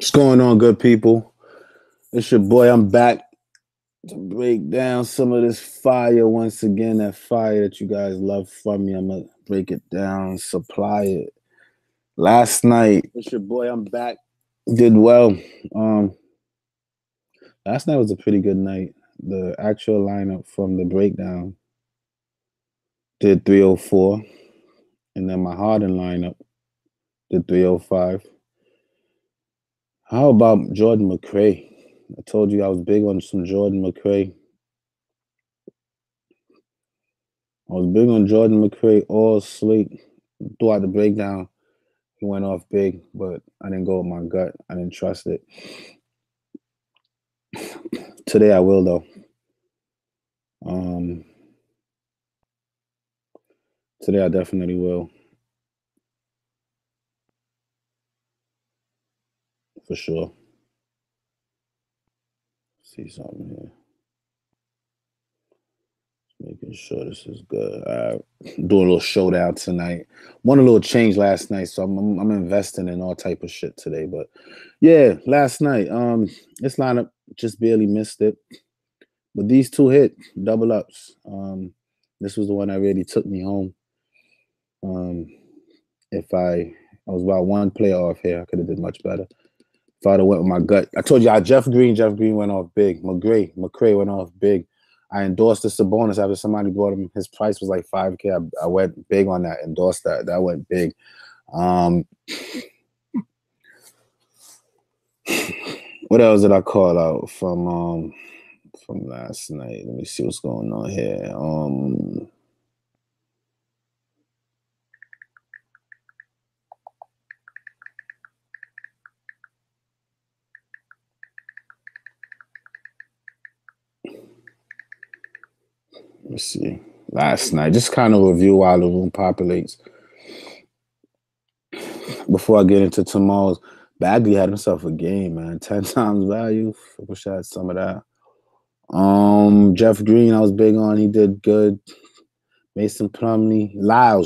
What's going on, good people? It's your boy. I'm back to break down some of this fire once again. That fire that you guys love from me. I'm gonna break it down, supply it. Last night, it's your boy. I'm back. Did well. Last night was a pretty good night. The actual lineup from the breakdown did 304, and then my Harden lineup did 305. How about Jordan McRae? I told you I was big on some Jordan McRae. I was big on Jordan McRae all slate throughout the breakdown. He went off big, but I didn't go with my gut. I didn't trust it. Today I will, though. Today I definitely will. For sure. See something here. Making sure this is good. Doing a little showdown tonight. Won a little change last night, so I'm investing in all type of shit today. But yeah, last night, this lineup just barely missed it. But these two hit double ups. This was the one that really took me home. If I was about one player off here, I could have did much better. If I'd have went with my gut. I told you Jeff Green went off big. McRae went off big. I endorsed the Sabonis after somebody bought him. His price was like $5K. I went big on that, endorsed that. That went big. What else did I call out from last night? Let me see what's going on here. Let me see. Last night, just kind of review while the room populates. Before I get into tomorrow's, Bagley had himself a game, man. 10 times value. I wish I had some of that. Jeff Green, I was big on. He did good. Mason Plumlee.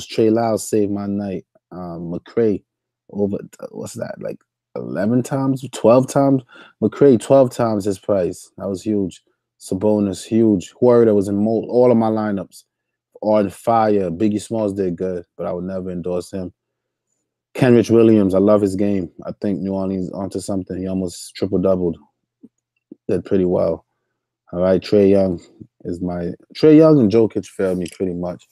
Trey Lyles saved my night. McRae, over, what's that, like 11 times? 12 times? McRae, 12 times his price. That was huge. Sabonis, huge. Whoever was in all of my lineups. On fire. Biggie Smalls did good, but I would never endorse him. Kenrich Williams, I love his game. I think New Orleans onto something. He almost triple-doubled. Did pretty well. All right, Trae Young and Jokic failed me pretty much.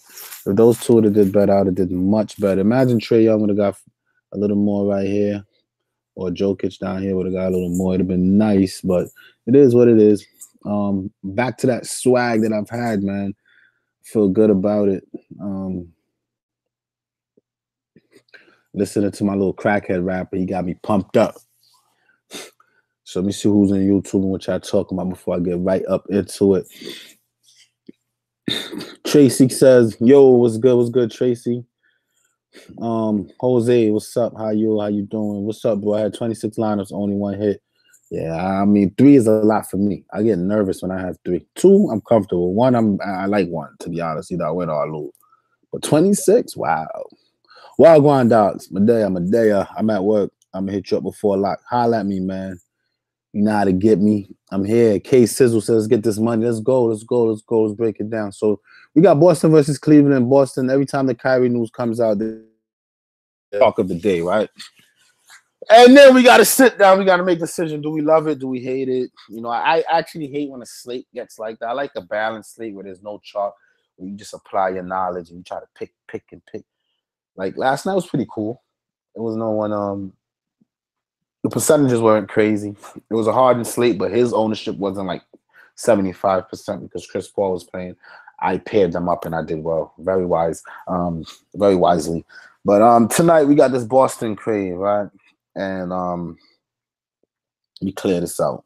If those two would have did better, I would have did much better. Imagine Trae Young would have got a little more right here, or Jokic down here would have got a little more. It would have been nice, but it is what it is. Back to that swag that I've had, man. Feel good about it. Listening to my little crackhead rapper, he got me pumped up. So let me see who's on YouTube and what y'all talking about before I get right up into it. Tracy says, yo, what's good? What's good, Tracy? Jose, what's up? How you doing? What's up, bro? I had 26 lineups, only one hit. Yeah, I mean, 3 is a lot for me. I get nervous when I have 3. 2, I'm comfortable. 1, I like 1, to be honest. Either I win or I lose. But 26, wow. Wagwan Dogs, Medea. I'm at work. I'm gonna hit you up before lock. Holla at me, man. You know how to get me. I'm here. K Sizzle says, let's get this money. Let's go. Let's break it down. So we got Boston versus Cleveland. Boston, every time the Kyrie news comes out, they talk of the day, right? And then we got to sit down. We got to make a decision. Do we love it? Do we hate it? You know, I actually hate when a slate gets like that. I like a balanced slate where there's no chalk, where you just apply your knowledge and you try to pick. Like last night was pretty cool. There was no one. The percentages weren't crazy. It was a hardened slate, but his ownership wasn't like 75% because Chris Paul was playing. I paired them up and I did well. Very wise. Very wisely. But tonight we got this Boston crave, right? And we clear this out.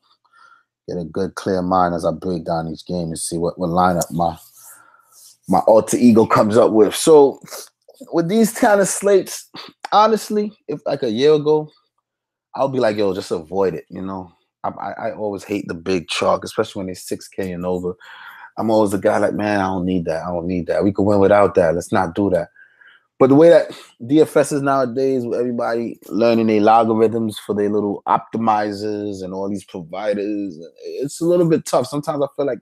Get a good clear mind as I break down each game and see what lineup my alter ego comes up with. So with these kind of slates, honestly, if like a year ago, I'll be like, yo, just avoid it, you know. I always hate the big chalk, especially when it's 6K and over. I'm always the guy like, man, I don't need that. We can win without that. Let's not do that. But the way that DFS is nowadays, with everybody learning their logarithms for their little optimizers and all these providers, it's a little bit tough. Sometimes I feel like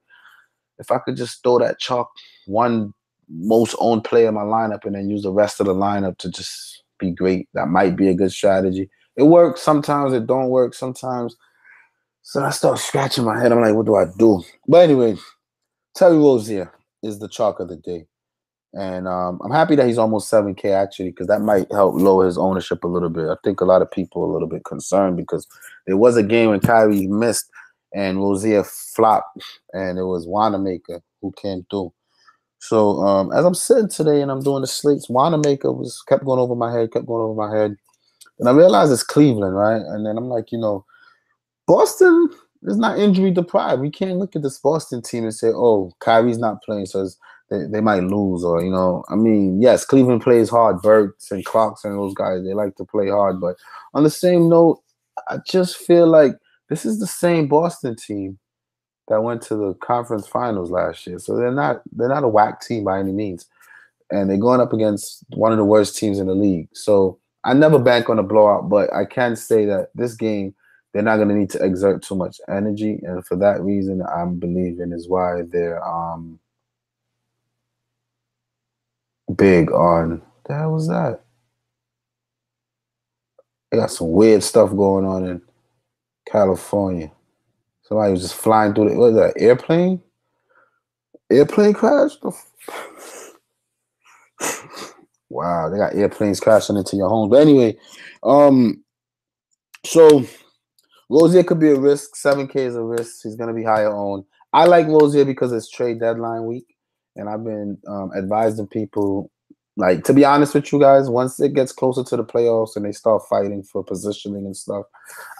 if I could just throw that chalk one most owned player in my lineup and then use the rest of the lineup to just be great, that might be a good strategy. It works sometimes, it don't work sometimes. So I start scratching my head. I'm like, what do I do? But anyway, Terry Rozier is the chalk of the day. And I'm happy that he's almost 7K actually, because that might help lower his ownership a little bit. I think a lot of people are a little bit concerned because there was a game when Kyrie missed and Rozier flopped, and it was Wanamaker who came through. So as I'm sitting today and I'm doing the slates, Wanamaker kept going over my head, and I realized it's Cleveland, right? And then I'm like, Boston is not injury deprived. We can't look at this Boston team and say, oh, Kyrie's not playing, so they might lose, or I mean, yes, Cleveland plays hard. Burks and Clarkson and those guys, they like to play hard. But on the same note, I just feel like this is the same Boston team that went to the conference finals last year. So they're not a whack team by any means. And they're going up against one of the worst teams in the league. So I never bank on a blowout, but I can say that this game, they're not going to need to exert too much energy. And for that reason, I'm believing is why they're big on, the hell was that? They got some weird stuff going on in California. Somebody was just flying through what is that, airplane? Airplane crash? Wow, they got airplanes crashing into your homes. But anyway, so Rozier could be a risk. 7K is a risk. He's going to be higher owned. I like Rozier because it's trade deadline week, and I've been advising people, like, to be honest with you guys, once it gets closer to the playoffs and they start fighting for positioning and stuff,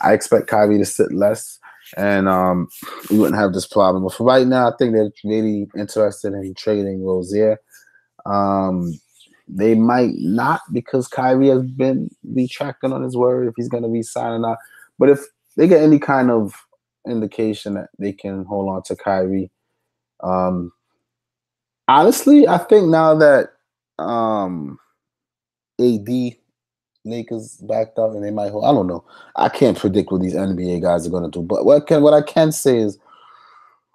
I expect Kyrie to sit less, and we wouldn't have this problem. But for right now, I think they're really interested in trading Rozier. They might not, because Kyrie has been retracting on his word if he's going to resign or not. But if they get any kind of indication that they can hold on to Kyrie, honestly, I think now that AD Lakers backed up and they might hold, I don't know. I can't predict what these NBA guys are going to do. But what I can say is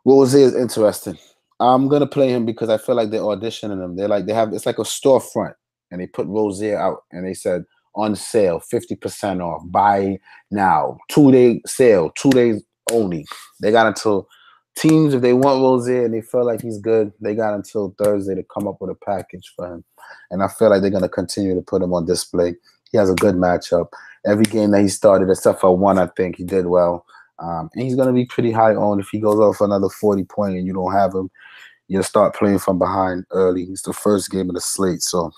Rozier is interesting. I'm gonna play him because I feel like they're auditioning him. It's like a storefront, and they put Rozier out, and they said on sale, 50% off, buy now, 2-day sale, 2 days only. They got until teams, if they want Rozier and they feel like he's good, they got until Thursday to come up with a package for him. And I feel like they're gonna continue to put him on display. He has a good matchup. Every game that he started, except for one, I think he did well. And he's going to be pretty high owned. If he goes off another 40-point and you don't have him, you'll start playing from behind early. It's the first game of the slate. So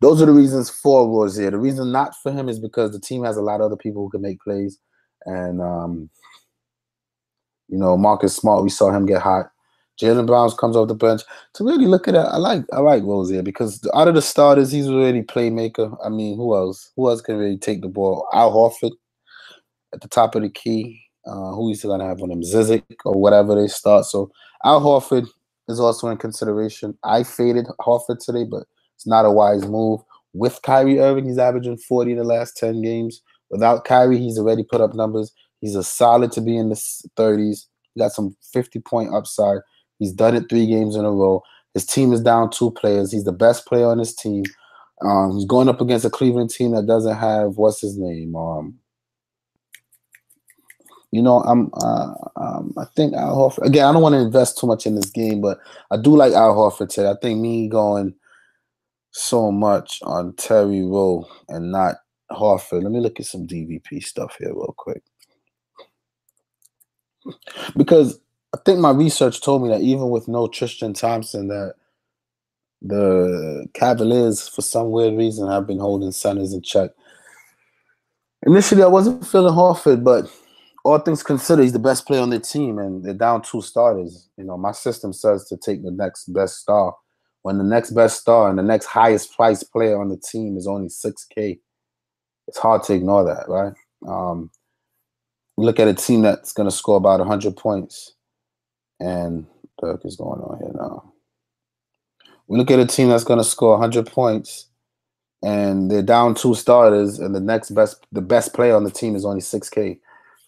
those are the reasons for Rozier. The reason not for him is because the team has a lot of other people who can make plays. And, Marcus Smart, we saw him get hot. Jaylen Browns comes off the bench. To really look at it, I like Rozier because out of the starters, he's really playmaker. I mean, who else? Who else can really take the ball? Al Horford at the top of the key. Who he's going to have on him? Zizic or whatever they start. So Al Horford is also in consideration. I faded Horford today, but it's not a wise move. With Kyrie Irving, he's averaging 40 in the last 10 games. Without Kyrie, he's already put up numbers. He's a solid to be in the 30s. He got some 50-point upside. He's done it 3 games in a row. His team is down 2 players. He's the best player on his team. He's going up against a Cleveland team that doesn't have, what's his name? I think Al Horford. Again, I don't want to invest too much in this game, but I do like Al Horford today. I think me going so much on Terry Rowe and not Horford. Let me look at some DVP stuff here real quick. Because I think my research told me that even with no Tristan Thompson, that the Cavaliers, for some weird reason, have been holding centers in check. Initially, I wasn't feeling Horford, but all things considered, he's the best player on their team, and they're down 2 starters. My system says to take the next best star. When the next best star and the next highest priced player on the team is only 6K, it's hard to ignore that, right? Look at a team that's going to score about 100 points. And what is going on here now? We look at a team that's going to score 100 points, and they're down 2 starters, and the best player on the team is only 6K.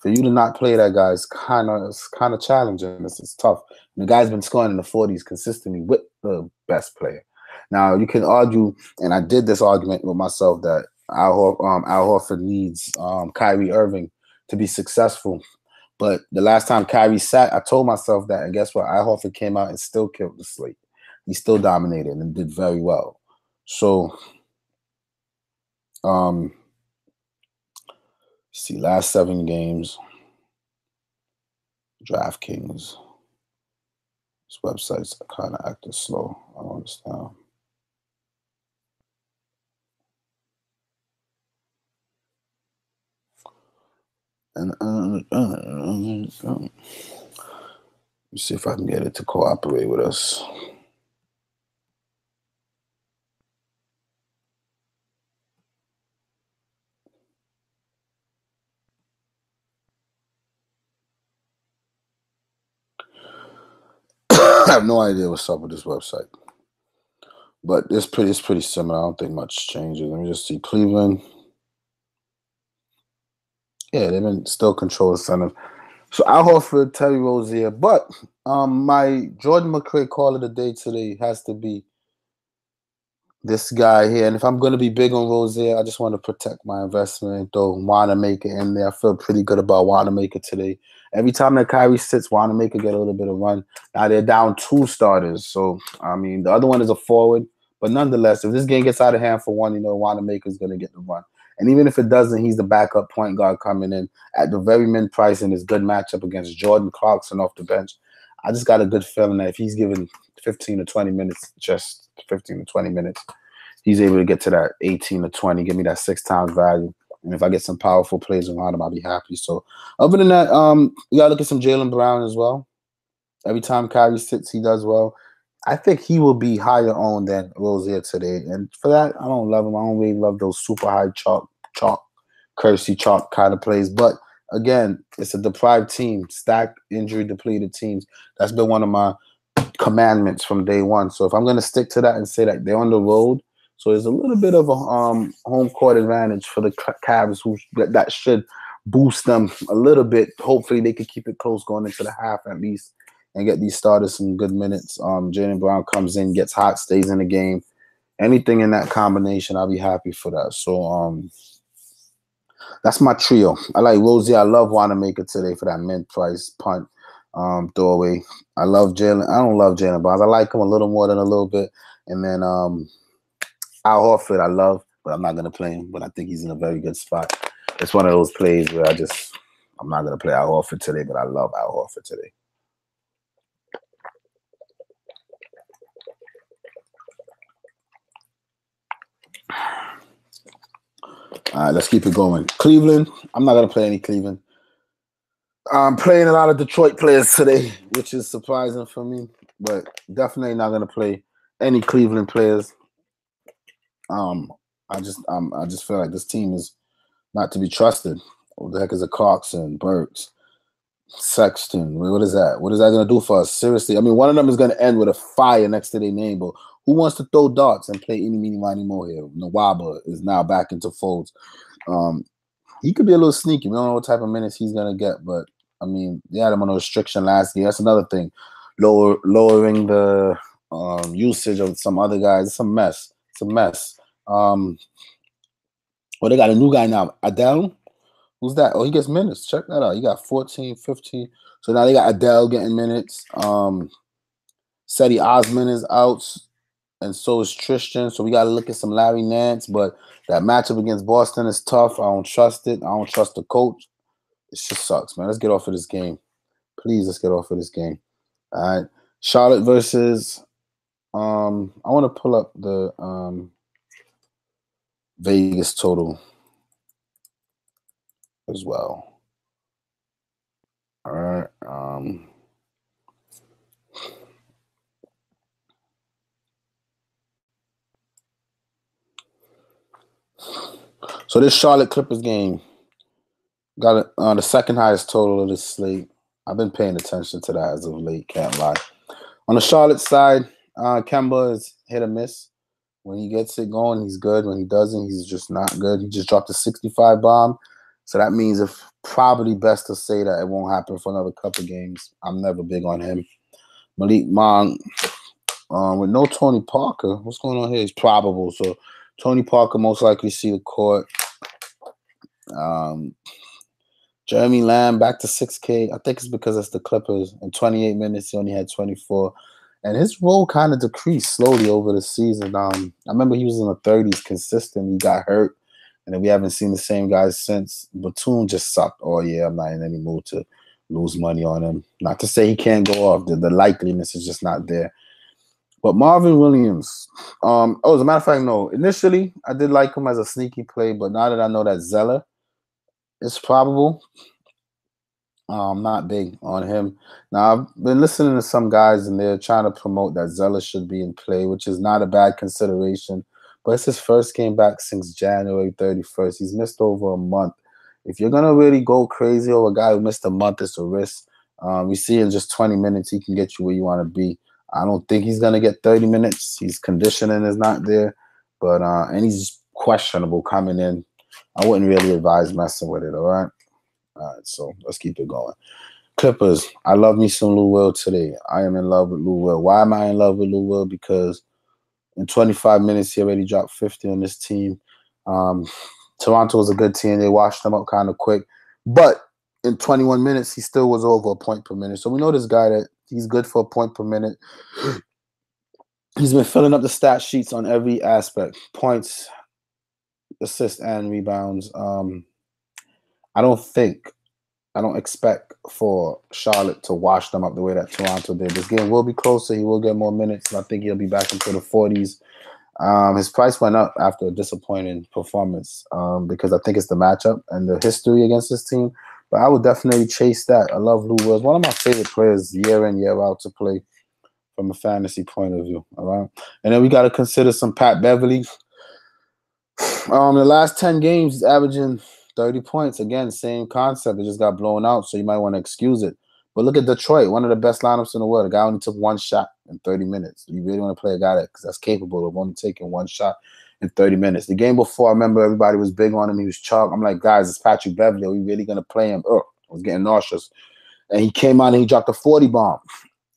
For you to not play that guy is kind of challenging. It's tough. And the guy's been scoring in the 40s consistently with the best player. Now you can argue, and I did this argument with myself, that Al Horford needs Kyrie Irving to be successful. But the last time Kyrie sat, I told myself that, and guess what? Al Horford came out and still killed the slate. He still dominated and did very well. So, see, last 7 games, Draftkings. This website's kind of acting slow. I don't understand. And let's see if I can get it to cooperate with us. I have no idea what's up with this website, but it's pretty similar. I don't think much changes. Let me just see. Cleveland. Yeah, they've been still control the center. So Al Horford, Terry Rozier, but my Jordan McRae call of the day today has to be this guy here. And if I'm going to be big on Rozier, I just want to protect my investment and throw Wanamaker in there. I feel pretty good about Wanamaker today. Every time that Kyrie sits, Wanamaker get a little bit of run. Now they're down 2 starters. So, I mean, the other one is a forward. But nonetheless, if this game gets out of hand for one, you know, Wanamaker's going to get the run. And even if it doesn't, he's the backup point guard coming in at the very min price in his good matchup against Jordan Clarkson off the bench. I just got a good feeling that if he's given 15 to 20 minutes, just 15 to 20 minutes, he's able to get to that 18 to 20, give me that 6 times value. And if I get some powerful plays around him, I'll be happy. So other than that, you got to look at some Jaylen Brown as well. Every time Kyrie sits, he does well. I think he will be higher owned than Rozier today. And for that, I don't love him. I don't really love those super high chalk, Kersey chalk kind of plays. But again, it's a deprived team, stacked, injury depleted teams. That's been one of my commandments from day one. So if I'm going to stick to that and say that they're on the road, so there's a little bit of a home court advantage for the Cavs, that should boost them a little bit. Hopefully they could keep it close going into the half at least and get these starters some good minutes. Jaylen Brown comes in, gets hot, stays in the game. Anything in that combination, I'll be happy for that. So that's my trio. I like Rozier. I love Wanamaker today for that mid-price punt throwaway. I love Jaylen. I don't love Jaylen Brown. I like him a little more than a little bit. And then Al Horford, I love, but I'm not going to play him. But I think he's in a very good spot. It's one of those plays where I'm not going to play Al Horford today, but I love Al Horford today. All right, let's keep it going. Cleveland, I'm not going to play any Cleveland. I'm playing a lot of Detroit players today, which is surprising for me, but definitely not going to play any Cleveland players. I just feel like this team is not to be trusted. What the heck is a Clarkson, Burks, Sexton? What is that? What is that going to do for us? Seriously, I mean, one of them is going to end with a fire next to their name, but who wants to throw darts and play any, meeny, miny, mo here? Nwaba is now back into folds. He could be a little sneaky. We don't know what type of minutes he's going to get, but, I mean, they had him on a restriction last year. That's another thing. Lowering the usage of some other guys. It's a mess. It's a mess. Well, they got a new guy now. Adele? Who's that? Oh, he gets minutes. Check that out. He got 14, 15. So now they got Adele getting minutes. Seti Osman is out, and so is Tristan. So we got to look at some Larry Nance. But that matchup against Boston is tough. I don't trust it. I don't trust the coach. It just sucks, man. Let's get off of this game. Please, let's get off of this game. All right. Charlotte versus I want to pull up the Vegas total as well. All right. So this Charlotte Clippers game got the second highest total of this slate. I've been paying attention to that as of late, can't lie. On the Charlotte side, Kemba is hit or miss. When he gets it going, he's good. When he doesn't, he's just not good. He just dropped a 65 bomb. So that means it's probably best to say that it won't happen for another couple games. I'm never big on him. Malik Monk, with no Tony Parker. What's going on here? He's probable. So Tony Parker most likely see the court. Jeremy Lamb back to 6K. I think it's because it's the Clippers. In 28 minutes, he only had 24. And his role kind of decreased slowly over the season. I remember he was in the 30s consistent. He got hurt. And then we haven't seen the same guys since. Batum just sucked all year. I'm not in any mood to lose money on him. Not to say he can't go off. The likeliness is just not there. But Marvin Williams. As a matter of fact, no. Initially, I did like him as a sneaky play. But now that I know that Zeller is probable, I'm not big on him. Now, I've been listening to some guys, and they're trying to promote that Zeller should be in play, which is not a bad consideration. But it's his first game back since January 31st. He's missed over a month. If you're going to really go crazy over a guy who missed a month, it's a risk. We see in just 20 minutes, he can get you where you want to be. I don't think he's going to get 30 minutes. His conditioning is not there. But and he's questionable coming in. I wouldn't really advise messing with it, all right? All right, so let's keep it going. Clippers, I love me some Lou Will today. I am in love with Lou Will. Why am I in love with Lou Will? Because in 25 minutes, he already dropped 50 on this team. Toronto was a good team. They washed them up kind of quick. But in 21 minutes, he still was over a point per minute. So we know this guy that he's good for a point per minute. He's been filling up the stat sheets on every aspect. Points, assists, and rebounds. I don't expect for Charlotte to wash them up the way that Toronto did. This game will be closer. He will get more minutes. And I think he'll be back into the 40s. His price went up after a disappointing performance because I think it's the matchup and the history against this team. But I would definitely chase that. I love Lou Will. One of my favorite players year in, year out to play from a fantasy point of view. All right. And then we got to consider some Pat Beverley. The last 10 games, he's averaging 30 points. Again, same concept. It just got blown out, so you might want to excuse it. But look at Detroit, one of the best lineups in the world. The guy only took one shot in 30 minutes. You really want to play a guy that's capable of only taking one shot in 30 minutes. The game before, I remember everybody was big on him. He was chalk. I'm like, guys, it's Patrick Beverley. Are we really going to play him? I was getting nauseous. And he came out and he dropped a 40 bomb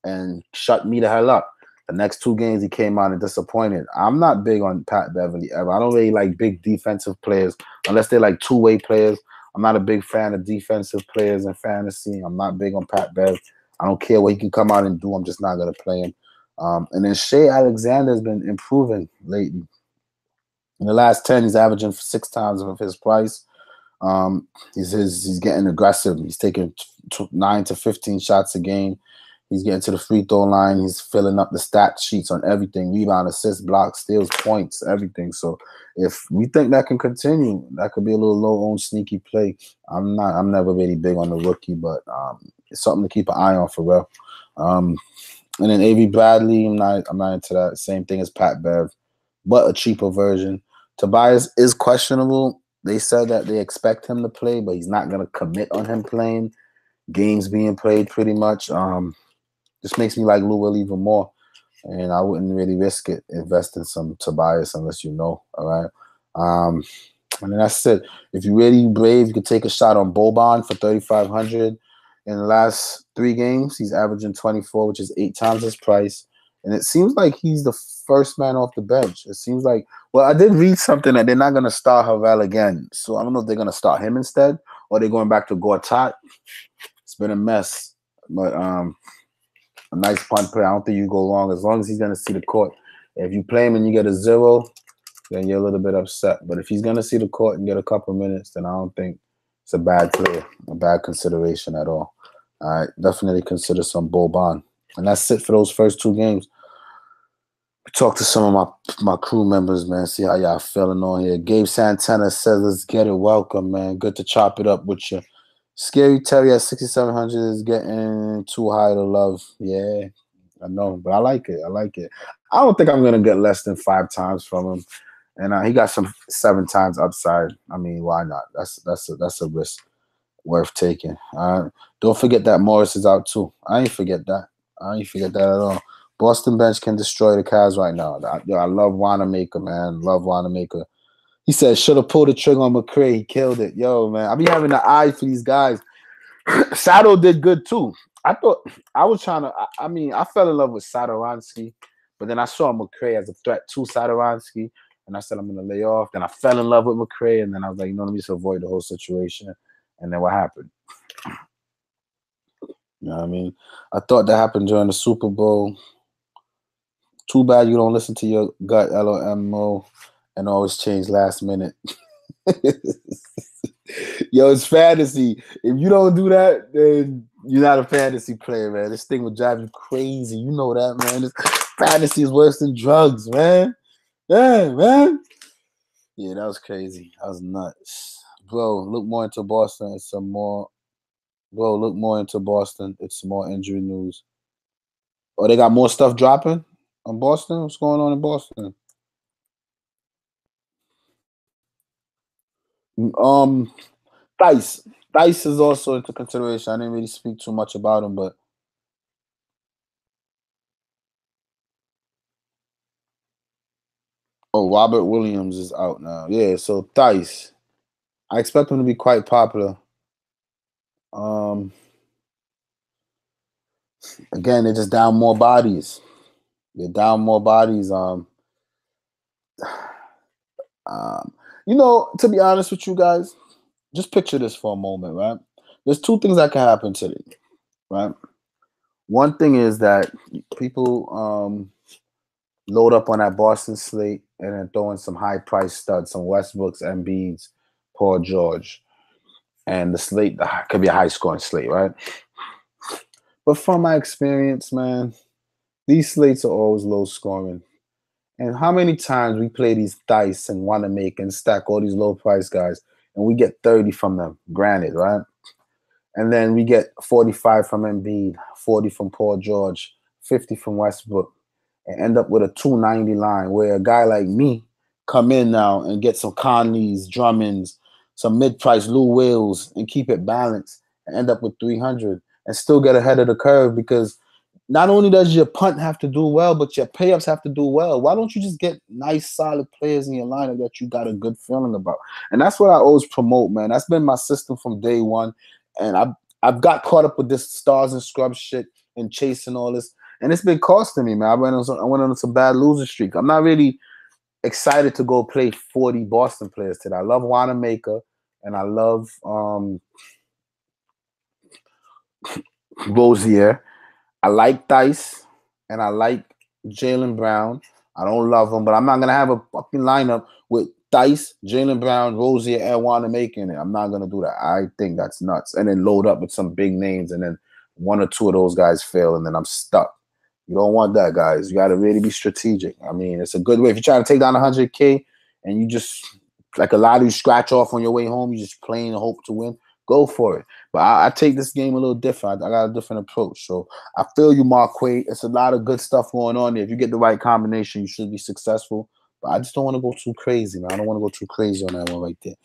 and shut me the hell up. The next two games, he came out and disappointed. I'm not big on Pat Beverley ever. I don't really like big defensive players unless they're like two-way players. I'm not a big fan of defensive players in fantasy. I'm not big on Pat Bev. I don't care what he can come out and do. I'm just not going to play him. And then Shea Alexander has been improving lately. In the last 10, he's averaging 6 times of his price. He's getting aggressive. He's taking 9 to 15 shots a game. He's getting to the free throw line. He's filling up the stat sheets on everything: rebound, assist, blocks, steals, points, everything. So if we think that can continue, that could be a little low-owned sneaky play. I'm never really big on the rookie, but it's something to keep an eye on for real. And then A.V. Bradley, I'm not into that. Same thing as Pat Bev, but a cheaper version. Tobias is questionable. They said that they expect him to play, but he's not going to commit on him playing. Games being played pretty much. This makes me like Lou Will even more, and I wouldn't really risk it. Invest in some Tobias unless you know, all right? And then that's it. If you're really brave, you could take a shot on Boban for 3,500. In the last 3 games, he's averaging 24, which is 8 times his price. And it seems like he's the first man off the bench. It seems like, well, I did read something that they're not going to start Havel again. So I don't know if they're going to start him instead or they're going back to Gortat. It's been a mess. But a nice punt player. I don't think you go wrong as long as he's going to see the court. If you play him and you get a 0, then you're a little bit upset. But if he's going to see the court and get a couple minutes, then I don't think it's a bad player, a bad consideration at all. All right, definitely consider some Boban. And that's it for those first 2 games. Talk to some of my crew members, man. See how y'all feeling on here. Gabe Santana says, let's get it. Welcome, man. Good to chop it up with you. Scary Terry at 6,700 is getting too high to love. Yeah, I know, but I like it. I like it. I don't think I'm going to get less than 5 times from him. And he got some 7 times upside. I mean, why not? That's a risk worth taking. Don't forget that Morris is out too. I ain't forget that. I ain't forget that at all. Boston bench can destroy the Cavs right now. I love Wanamaker, man. Love Wanamaker. He said, should have pulled the trigger on McCray. He killed it. Yo, man. I be having the eye for these guys. Sato did good, too. I thought I was trying to – I mean, I fell in love with Satoransky, but then I saw McCray as a threat to Satoransky, and I said I'm going to lay off. Then I fell in love with McCray, and then I was like, let me just avoid the whole situation. And then what happened? You know what I mean? I thought that happened during the Super Bowl. Too bad you don't listen to your gut, LOMO, and always change last minute. Yo, it's fantasy. If you don't do that, then you're not a fantasy player, man. This thing will drive you crazy. You know that, man. This fantasy is worse than drugs, man. Yeah, man. Yeah, that was crazy. That was nuts. Bro, look more into Boston. It's some more. Bro, look more into Boston. It's some more injury news. Oh, they got more stuff dropping on Boston? What's going on in Boston? Dice. Dice is also into consideration. I didn't really speak too much about him, but Robert Williams is out now. Yeah, so Dice. I expect him to be quite popular. Again, they're just down more bodies. They're down more bodies. You know, to be honest with you guys, just picture this for a moment, right? There's two things that can happen today, right? One thing is that people load up on that Boston slate and then throw in some high-priced studs, some Westbrooks, Embiids, Paul George, and the slate could be a high-scoring slate, right? But from my experience, man, these slates are always low-scoring. And how many times we play these dice and want to make and stack all these low-price guys, and we get 30 from them, granted, right? And then we get 45 from Embiid, 40 from Paul George, 50 from Westbrook, and end up with a 290 line where a guy like me come in now and get some Conleys, Drummonds, some mid-price Lou Wills, and keep it balanced and end up with 300 and still get ahead of the curve, because not only does your punt have to do well, but your payups have to do well. Why don't you just get nice, solid players in your lineup that you got a good feeling about? And that's what I always promote, man. That's been my system from day one. And I've got caught up with this stars and scrubs shit and chasing all this. And it's been costing me, man. I went on some bad loser streak. I'm not really excited to go play 40 Boston players today. I love Wanamaker, and I love Rozier. I like Dice, and I like Jaylen Brown. I don't love them, but I'm not going to have a fucking lineup with Dice, Jaylen Brown, Rozier, and Wanamaker in it. I'm not going to do that. I think that's nuts. And then load up with some big names, and then one or two of those guys fail, and then I'm stuck. You don't want that, guys. You got to really be strategic. I mean, it's a good way. If you're trying to take down 100K and you just, like a lot of you scratch off on your way home, you just playing and hope to win, go for it. But I take this game a little different. I got a different approach. So I feel you, Marquay. It's a lot of good stuff going on there. If you get the right combination, you should be successful. But I just don't want to go too crazy, man. I don't want to go too crazy on that one right there.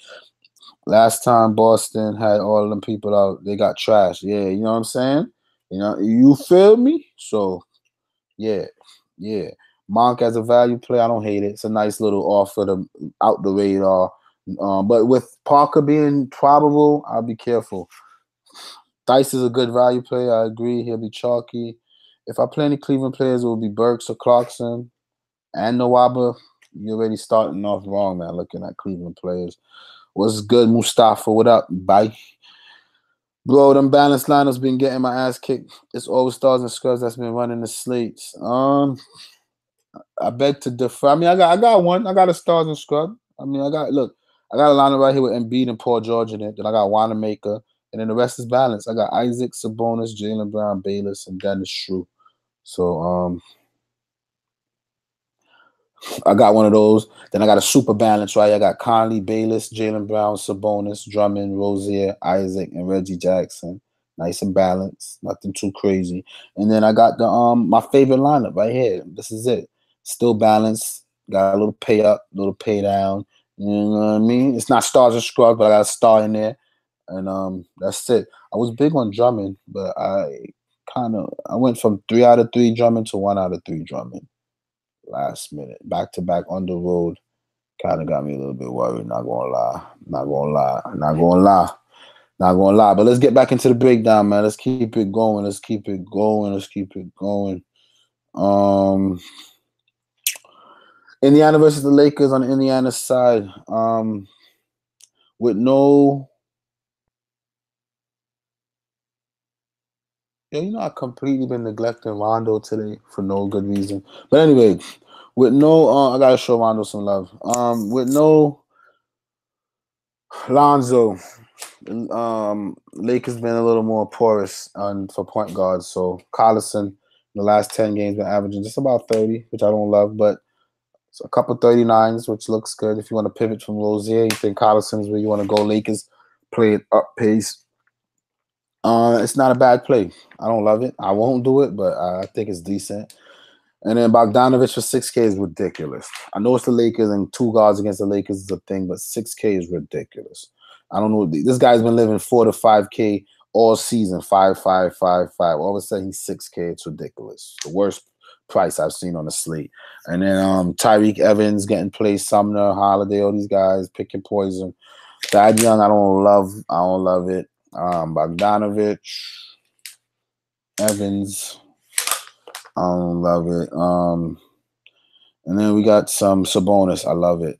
Last time Boston had all of them people out, they got trashed. Yeah, you know what I'm saying? You know, you feel me? So, yeah. Monk as a value play, I don't hate it. It's a nice little offer to out the radar. But with Parker being probable, I'll be careful. Dice is a good value play. I agree. He'll be chalky. If I play any Cleveland players, it will be Burks or Clarkson and Nwaba. You're already starting off wrong, man, looking at Cleveland players. What's good, Mustafa? What up? Bye. Bro, them balanced lineups been getting my ass kicked. It's always stars and scrubs that's been running the slates. I beg to differ. I mean, I got one. I got a stars and scrub. I mean, I got a lineup right here with Embiid and Paul George in it. Then I got Wanamaker. And then the rest is balanced. I got Isaac, Sabonis, Jaylen Brown, Bayless, and Dennis Shrew. So I got one of those. Then I got a super balance, right? I got Conley, Bayless, Jaylen Brown, Sabonis, Drummond, Rozier, Isaac, and Reggie Jackson. Nice and balanced. Nothing too crazy. And then I got the my favorite lineup right here. This is it. Still balanced. Got a little pay up, a little pay down. You know what I mean? It's not stars and scrubs, but I got a star in there. And that's it. I was big on Drummond, but I I went from 3 out of 3 Drummond to 1 out of 3 Drummond. Last minute. Back to back on the road. Kind of got me a little bit worried, not gonna lie. Not gonna lie. Not gonna lie. Not gonna lie. But let's get back into the breakdown, man. Let's keep it going. Let's keep it going. Let's keep it going. Indiana versus the Lakers on the Indiana side. With no, I completely been neglecting Rondo today for no good reason. But anyway, with no, I gotta show Rondo some love. With no Lonzo, Lakers been a little more porous for point guards. So Collison, in the last 10 games, been averaging just about 30, which I don't love, but it's a couple 39s, which looks good. If you want to pivot from Rozier, you think Collison is where you want to go. Lakers play it up pace. It's not a bad play. I don't love it. I won't do it, but I think it's decent. And then Bogdanovich for 6K is ridiculous. I know it's the Lakers and 2 guards against the Lakers is a thing, but 6K is ridiculous. I don't know. This guy's been living 4 to 5K all season, 5, 5, 5, 5. All of a sudden, he's 6K. It's ridiculous. The worst price I've seen on the slate. And then Tyreek Evans getting played, Sumner, Holiday, all these guys picking poison. Thad Young, I don't love it. Bogdanovich, Evans, I don't love it. And then we got some Sabonis. I love it.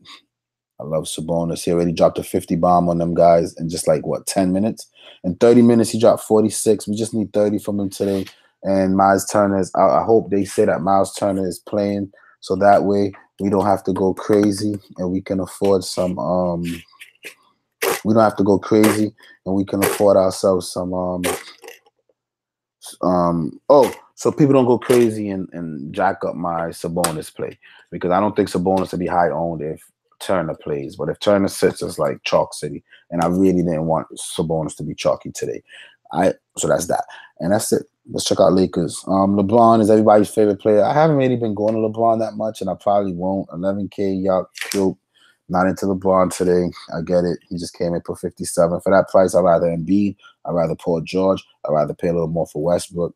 I love Sabonis. He already dropped a 50 bomb on them guys in just like, 10 minutes? In 30 minutes, he dropped 46. We just need 30 from him today. And Miles Turner is out. I hope they say that Miles Turner is playing so that way we don't have to go crazy and we can afford some we don't have to go crazy and we can afford ourselves some so people don't go crazy and jack up my Sabonis play, because I don't think Sabonis will be high owned if Turner plays. But if Turner sits, it's like chalk city, and I really didn't want Sabonis to be chalky today. So that's that, and that's it. Let's check out Lakers. LeBron is everybody's favorite player. I haven't really been going to LeBron that much, and I probably won't. 11K, yuck, cute. Not into LeBron today. I get it. He just came in for 57. For that price, I'd rather Embiid. I'd rather Paul George. I'd rather pay a little more for Westbrook.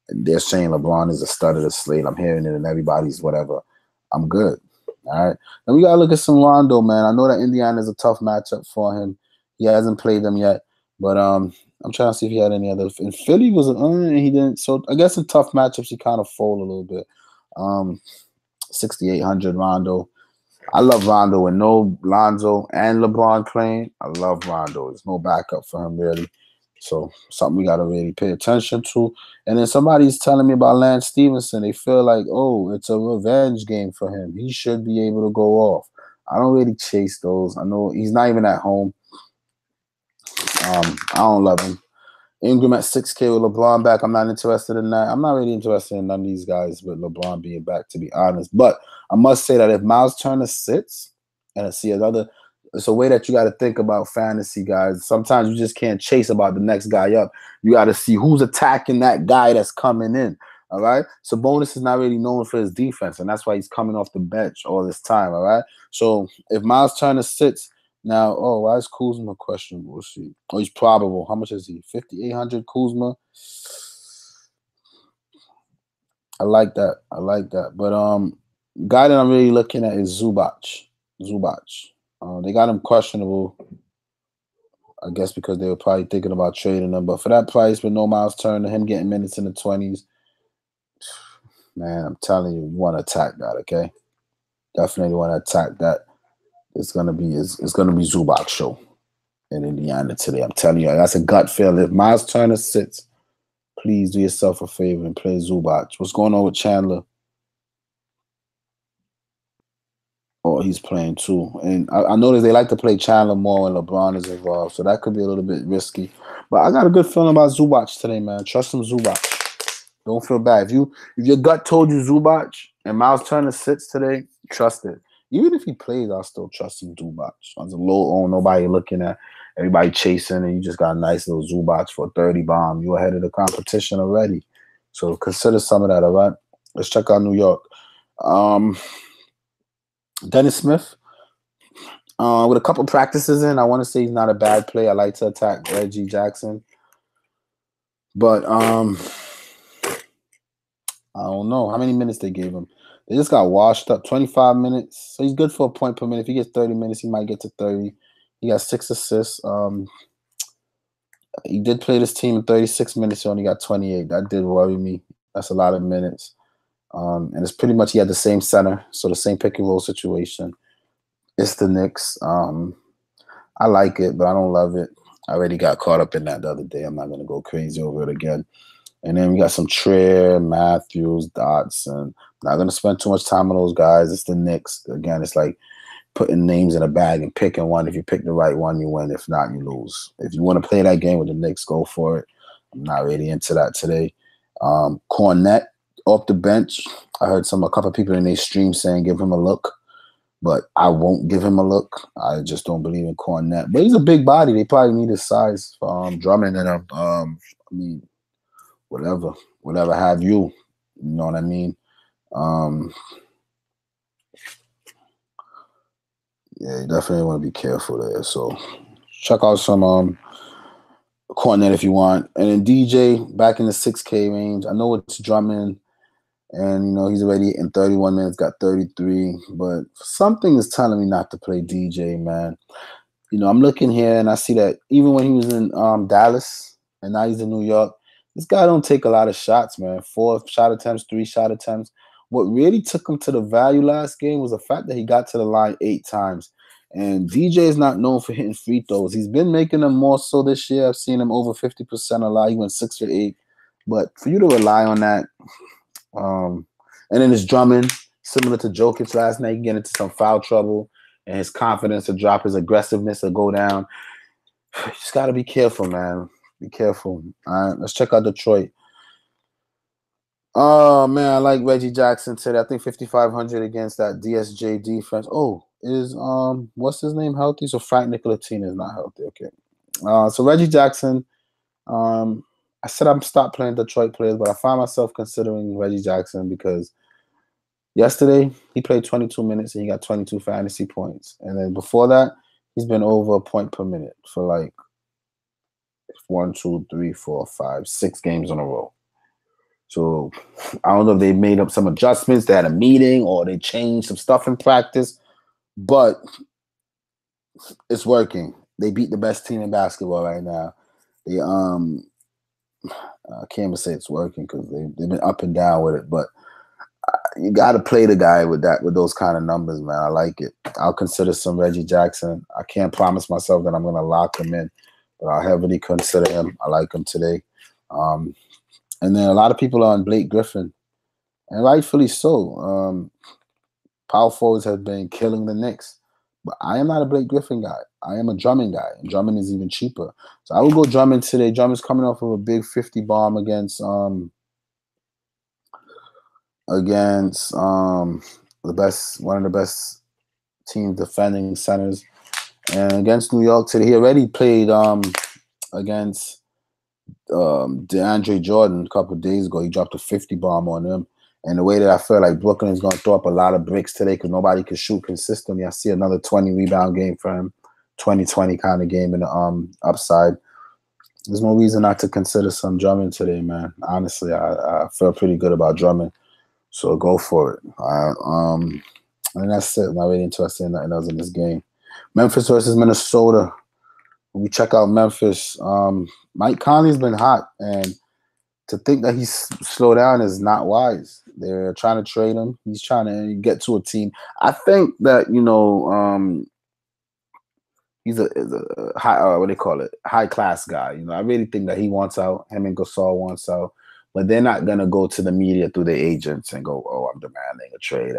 And they're saying LeBron is a stud of the slate. I'm hearing it in everybody's whatever. I'm good. All right. Now we got to look at some Rondo, man. I know that Indiana is a tough matchup for him. He hasn't played them yet. But I'm trying to see if he had any other. In Philly was he didn't. So I guess in tough matchups, he kind of fold a little bit. 6,800 Rondo. I love Rondo with no Lonzo and LeBron playing. I love Rondo. There's no backup for him, really. So something we got to really pay attention to. And then somebody's telling me about Lance Stevenson. They feel like, oh, it's a revenge game for him. He should be able to go off. I don't really chase those. I know he's not even at home. I don't love him. Ingram at 6K with LeBron back. I'm not interested in that. I'm not really interested in none of these guys with LeBron being back, to be honest. But I must say that if Miles Turner sits, and it's a way that you got to think about fantasy, guys. Sometimes you just can't chase about the next guy up. You got to see who's attacking that guy that's coming in. All right. Sabonis is not really known for his defense, and that's why he's coming off the bench all this time. All right. So if Miles Turner sits, now, why is Kuzma questionable? Let's see. Oh, he's probable. How much is he? 5,800 Kuzma. I like that. But guy that I'm really looking at is Zubac. They got him questionable, I guess, because they were probably thinking about trading him. But for that price, with no Miles Turner, him getting minutes in the 20s, man, I'm telling you, you want to attack that, okay? Definitely want to attack that. It's gonna be Zubac show in Indiana today. I'm telling you, that's a gut feel. If Miles Turner sits, please do yourself a favor and play Zubac. What's going on with Chandler? Oh, he's playing too. And I noticed they like to play Chandler more when LeBron is involved, so that could be a little bit risky. But I got a good feeling about Zubac today, man. Trust him, Zubac. Don't feel bad. If your gut told you Zubac and Miles Turner sits today, trust it. Even if he plays, I'll still trust him, Zubac. On the low own, nobody looking at, everybody chasing, and you just got a nice little Zubac for a 30 bomb. You're ahead of the competition already. So consider some of that, all right? Let's check out New York. Dennis Smith, with a couple practices in, I want to say he's not a bad play. I like to attack Reggie Jackson. But I don't know how many minutes they gave him. They just got washed up. 25 minutes. So he's good for a point per minute. If he gets 30 minutes, he might get to 30. He got 6 assists. He did play this team in 36 minutes. He only got 28. That did worry me. That's a lot of minutes. And it's pretty much he had the same center, so the same pick and roll situation. It's the Knicks. I like it, but I don't love it. I already got caught up in that the other day. I'm not going to go crazy over it again. And then we got some Trier, Matthews, Dotson. Not going to spend too much time on those guys. It's the Knicks. Again, it's like putting names in a bag and picking one. If you pick the right one, you win. If not, you lose. If you want to play that game with the Knicks, go for it. I'm not really into that today. Cornette off the bench. I heard a couple of people in their stream saying give him a look, but I won't give him a look. I just don't believe in Cornette. But he's a big body. They probably need his size for Drummond and him. I mean, whatever have you. You know what I mean? Yeah, you definitely want to be careful there. So check out some Cornette if you want. And then DJ back in the 6K range. I know it's Drummond, and you know he's already in 31 minutes, got 33. But something is telling me not to play DJ, man. You know, I'm looking here and I see that even when he was in Dallas and now he's in New York, this guy don't take a lot of shots, man. 4 shot attempts, 3 shot attempts. What really took him to the value last game was the fact that he got to the line 8 times. And DJ is not known for hitting free throws. He's been making them more so this year. I've seen him over 50% a lot. He went 6 for 8. But for you to rely on that, and then his Drummond, similar to Jokic last night, he get into some foul trouble, and his confidence will drop, his aggressiveness will go down. You just got to be careful, man. Be careful. All right, let's check out Detroit. Oh, man, I like Reggie Jackson today. I think 5,500 against that DSJ defense. Oh, is what's his name healthy? So Frank Nicolatina is not healthy. Okay. So Reggie Jackson, I said I'm stopped playing Detroit players, but I find myself considering Reggie Jackson because yesterday he played 22 minutes and he got 22 fantasy points. And then before that, he's been over a point per minute for like 1, 2, 3, 4, 5, 6 games in a row. So I don't know if they made up some adjustments, they had a meeting, or they changed some stuff in practice, but it's working. They beat the best team in basketball right now. They I can't even say it's working because they've been up and down with it, but you got to play the guy with those kind of numbers, man. I like it. I'll consider some Reggie Jackson. I can't promise myself that I'm going to lock him in, but I'll heavily consider him. I like him today. And then a lot of people are on Blake Griffin, and rightfully so. Power forwards have been killing the Knicks, but I am not a Blake Griffin guy. I am a Drummond guy, and Drummond is even cheaper. So I will go Drummond today. Drummond's coming off of a big 50 bomb against one of the best teams defending centers, and against New York today. He already played against DeAndre Jordan a couple of days ago. He dropped a 50 bomb on him. And the way that I feel like Brooklyn is going to throw up a lot of bricks today because nobody can shoot consistently, I see another 20 rebound game for him, 20-20 kind of game in the upside. There's no reason not to consider some Drummond today, man. Honestly, I feel pretty good about Drummond, so go for it. And that's it. I'm not really interested in nothing else in this game. Memphis versus Minnesota. When we check out Memphis, Mike Conley's been hot, and to think that he's slowed down is not wise. They're trying to trade him. He's trying to get to a team. I think that, you know, he's a high, what do they call it, high-class guy. You know, I really think that he wants out. Him and Gasol wants out. But they're not going to go to the media through their agents and go, oh, I'm demanding a trade.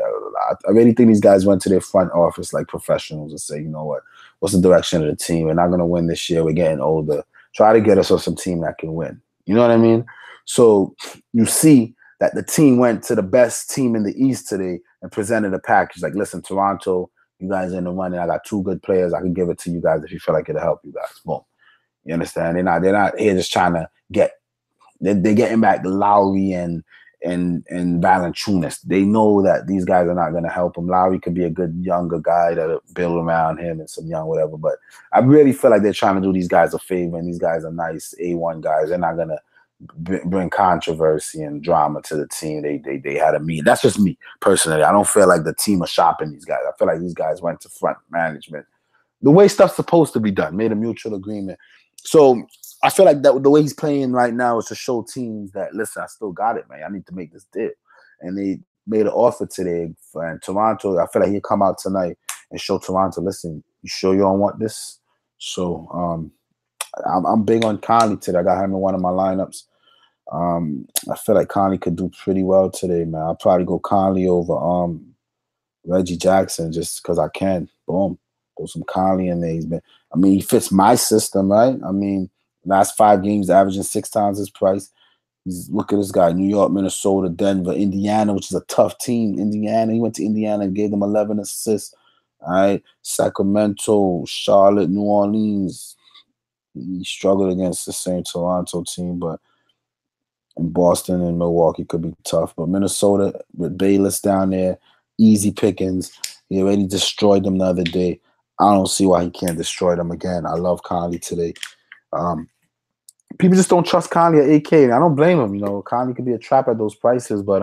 I really think these guys went to their front office like professionals and say, you know what, what's the direction of the team? We're not going to win this year. We're getting older. Try to get us on some team that can win. You know what I mean? So you see that the team went to the best team in the East today and presented a package. Like, listen, Toronto, you guys are in the running. I got 2 good players. I can give it to you guys if you feel like it'll help you guys. Boom. You understand? They're not here just trying to get. They're getting back Lowry and Valanciunas. They know that these guys are not going to help him. Lowry could be a good younger guy that'll build around him and some young whatever. But I really feel like they're trying to do these guys a favor, and these guys are nice A1 guys. They're not going to bring controversy and drama to the team. They had a meeting. That's just me personally. I don't feel like the team are shopping these guys. I feel like these guys went to front management the way stuff's supposed to be done, made a mutual agreement. So I feel like that the way he's playing right now is to show teams that, listen, I still got it, man. I need to make this deal. And they made an offer today. And Toronto, I feel like he'll come out tonight and show Toronto, listen, you sure you don't want this? So I'm big on Conley today. I got him in one of my lineups. I feel like Conley could do pretty well today, man. I'll probably go Conley over Reggie Jackson just because I can. Boom. Throw some Conley in there. He fits my system, right? I mean, last 5 games, averaging 6 times his price. Look at this guy: New York, Minnesota, Denver, Indiana, which is a tough team. Indiana, he went to Indiana and gave them 11 assists. All right, Sacramento, Charlotte, New Orleans. He struggled against the same Toronto team, but in Boston and Milwaukee could be tough. But Minnesota with Bayless down there, easy pickings. He already destroyed them the other day. I don't see why he can't destroy them again. I love Conley today. People just don't trust Conley at 8K. I don't blame him. You know, Conley could be a trap at those prices, but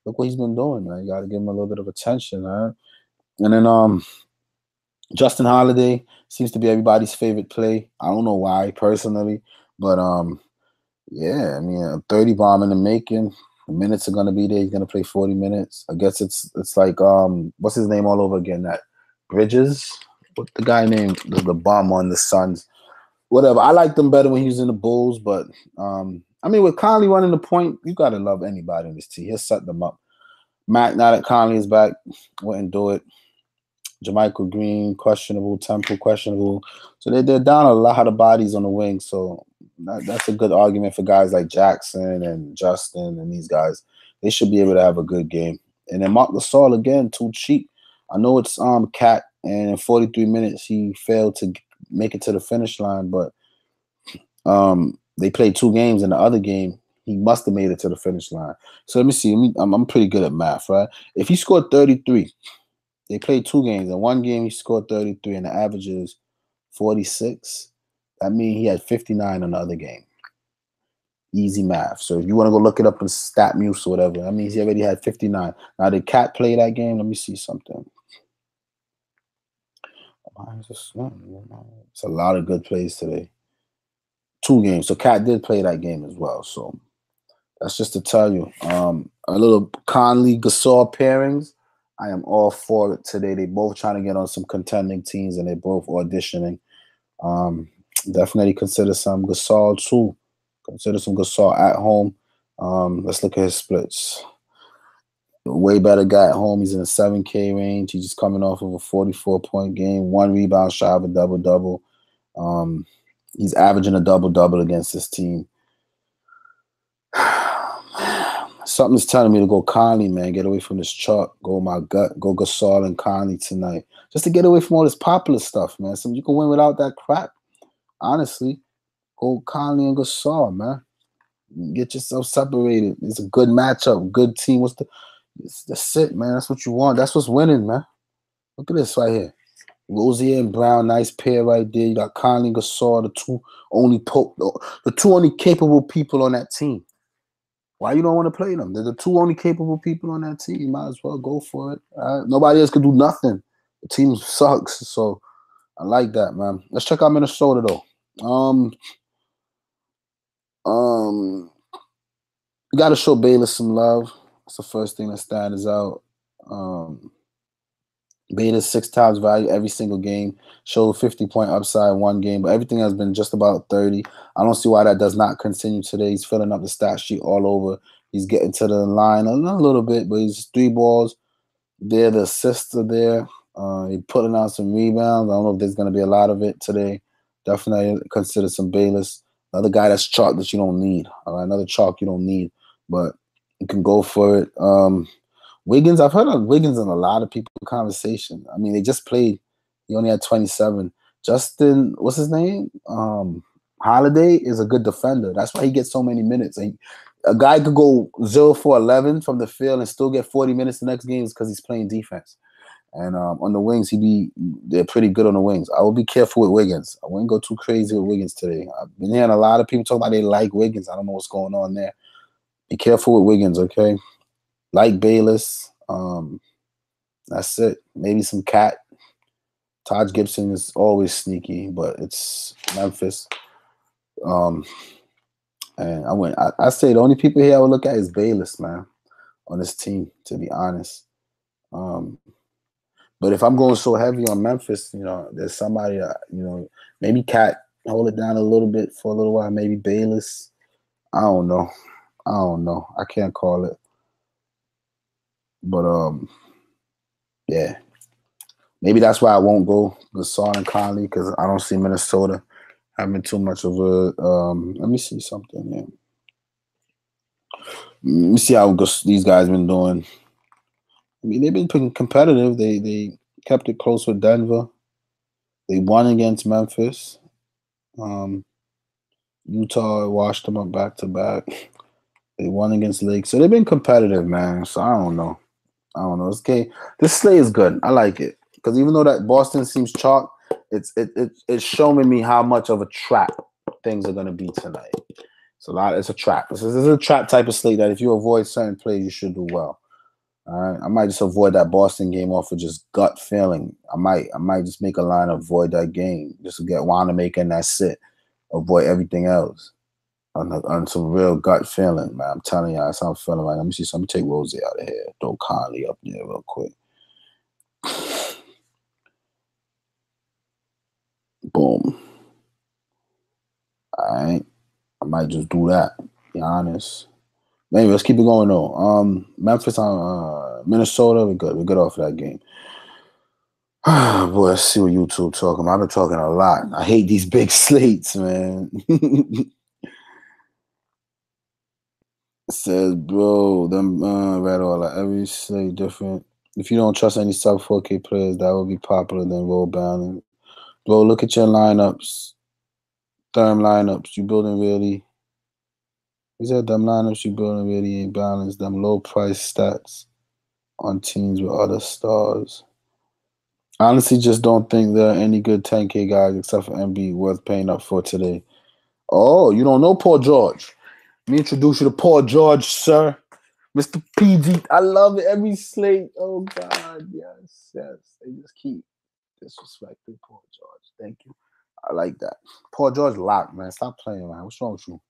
look what he's been doing, man. You got to give him a little bit of attention, right? And then Justin Holiday seems to be everybody's favorite play. I don't know why, personally, but yeah, I mean, a 30 bomb in the making. The minutes are gonna be there. He's gonna play 40 minutes. I guess it's like what's his name all over again? That Bridges. What the guy named the bomb on the Suns? Whatever. I liked him better when he was in the Bulls, but I mean, with Conley running the point, you gotta love anybody in this team. He'll set them up. Mac, now that Conley is back, wouldn't do it. Jermichael Green, questionable. Temple, questionable. So they're down a lot of bodies on the wing. So that's a good argument for guys like Jackson and Justin and these guys. They should be able to have a good game. And then Marc Gasol, again, too cheap. I know it's Cat, and in 43 minutes he failed to make it to the finish line, but they played 2 games. In the other game, he must have made it to the finish line. So let me see. I'm pretty good at math, right? If he scored 33, they played 2 games. In one game, he scored 33, and the average is 46. That means he had 59 in the other game. Easy math. So if you want to go look it up in StatMuse or whatever, that means he already had 59. Now, did Cat play that game? Let me see something. It's a lot of good plays today. 2 games. So Cat did play that game as well. So that's just to tell you. A little Conley Gasol pairings. I am all for it today. They both trying to get on some contending teams, and they both auditioning. Definitely consider some Gasol too. Consider some Gasol at home. Let's look at his splits. Way better guy at home. He's in the 7K range. He's just coming off of a 44-point game, 1 rebound shy of a double-double. He's averaging a double-double against this team. Something's telling me to go Conley, man. Get away from this chalk. Go my gut. Go Gasol and Conley tonight. Just to get away from all this popular stuff, man. So you can win without that crap. Honestly, go Conley and Gasol, man. Get yourself separated. It's a good matchup. Good team. That's it, man. That's what you want. That's what's winning, man. Look at this right here. Rozier and Brown, nice pair right there. You got Conley, Gasol, the two only capable people on that team. Why you don't want to play them? They're the 2 only capable people on that team. You might as well go for it. Nobody else could do nothing. The team sucks. So I like that, man. Let's check out Minnesota though. You got to show Bayless some love. That's the first thing that stands out. Bayless 6 times value every single game. Showed 50-point upside 1 game, but everything has been just about 30. I don't see why that does not continue today. He's filling up the stat sheet all over. He's getting to the line a little bit, but he's 3 balls there. The assists are there. He's putting out some rebounds. I don't know if there's going to be a lot of it today. Definitely consider some Bayless. Another guy that's chalk that you don't need. All right, another chalk you don't need, but you can go for it. Wiggins, I've heard of Wiggins in a lot of people's conversation. I mean, they just played. He only had 27. Justin, what's his name? Holiday is a good defender. That's why he gets so many minutes. And a guy could go 0 for 11 from the field and still get 40 minutes the next game because he's playing defense. And on the wings, they're pretty good on the wings. I will be careful with Wiggins. I wouldn't go too crazy with Wiggins today. I've been hearing a lot of people talk about they like Wiggins. I don't know what's going on there. Be careful with Wiggins, okay? Like Bayless. That's it. Maybe some Cat. Taj Gibson is always sneaky, but it's Memphis. And I say the only people here I would look at is Bayless, man, on this team, to be honest. But if I'm going so heavy on Memphis, you know, there's somebody, you know, maybe Cat hold it down a little bit for a little while. Maybe Bayless. I don't know. I can't call it. But yeah, maybe that's why I won't go GASOL and Conley, because I don't see Minnesota having too much of a. Let me see something here. Let me see how these guys been doing. I mean, they've been pretty competitive. They kept it close with Denver. They won against Memphis. Utah washed them up back to back. They won against Lakes. So they've been competitive, man. So I don't know. This slate is good. I like it. Because even though that Boston seems chalk, it's showing me how much of a trap things are gonna be tonight. It's a trap. This is a trap type of slate that if you avoid certain plays, you should do well. All right. I might just avoid that Boston game off of just gut feeling. I might just make a line, avoid that game, just to get Wanamaker and that's it. Avoid everything else on some real gut feeling, man. I'm telling you, that's how I'm feeling. Like, let me see something. Take Rose out of here. Throw Conley up there real quick. Boom. All right. I might just do that. Be honest. Anyway, let's keep it going though. Memphis on Minnesota. We're good. We're good off of that game. Boy, let's see what YouTube talking about. I've been talking a lot. I hate these big slates, man. Says, bro, them read all that. Every slate different. If you don't trust any sub 4K players that will be popular, then roll balance. Bro, look at your lineups. Therm lineups. You building really. He said them lineups you building really ain't balanced. Them low price stats on teams with other stars. I honestly just don't think there are any good 10K guys except for MB worth paying up for today. Oh, you don't know Paul George. Let me introduce you to Paul George, sir. Mr. PG. I love it. Every slate. Oh, God. Yes. They just keep disrespecting Paul George. Thank you. I like that. Paul George locked, man. Stop playing, man. What's wrong with you?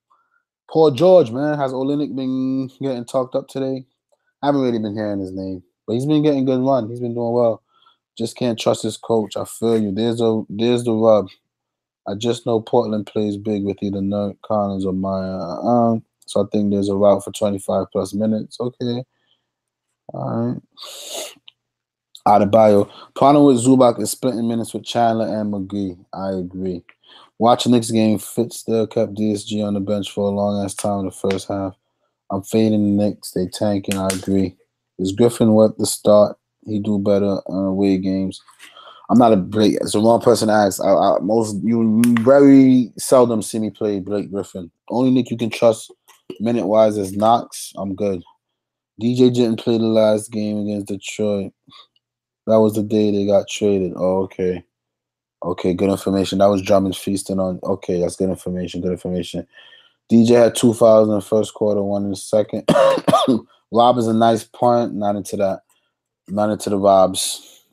Paul George, man. Has Olynyk been getting talked up today? I haven't really been hearing his name, but he's been getting good run. He's been doing well. Just can't trust his coach. I feel you. There's the rub. I just know Portland plays big with either Nurk, Collins, or Maya. So I think there's a route for 25 plus minutes. Okay. All right. Adebayo. Problem with Zubac is splitting minutes with Chandler and McGee. I agree. Watching Knicks game, Fitz still kept DSG on the bench for a long ass time in the first half. I'm fading the Knicks. They tanking. I agree. Is Griffin worth the start? He do better on away games. I'm not a Blake. It's the wrong person to ask. You very seldom see me play Blake Griffin. Only Nick you can trust minute wise is Knox. I'm good. DJ didn't play the last game against Detroit. That was the day they got traded. Oh, okay. Okay, good information. That was Drummond feasting on. Okay, that's good information. Good information. DJ had 2 fouls in the first quarter, 1 in the second. Rob is a nice point. Not into that. Not into the Robs.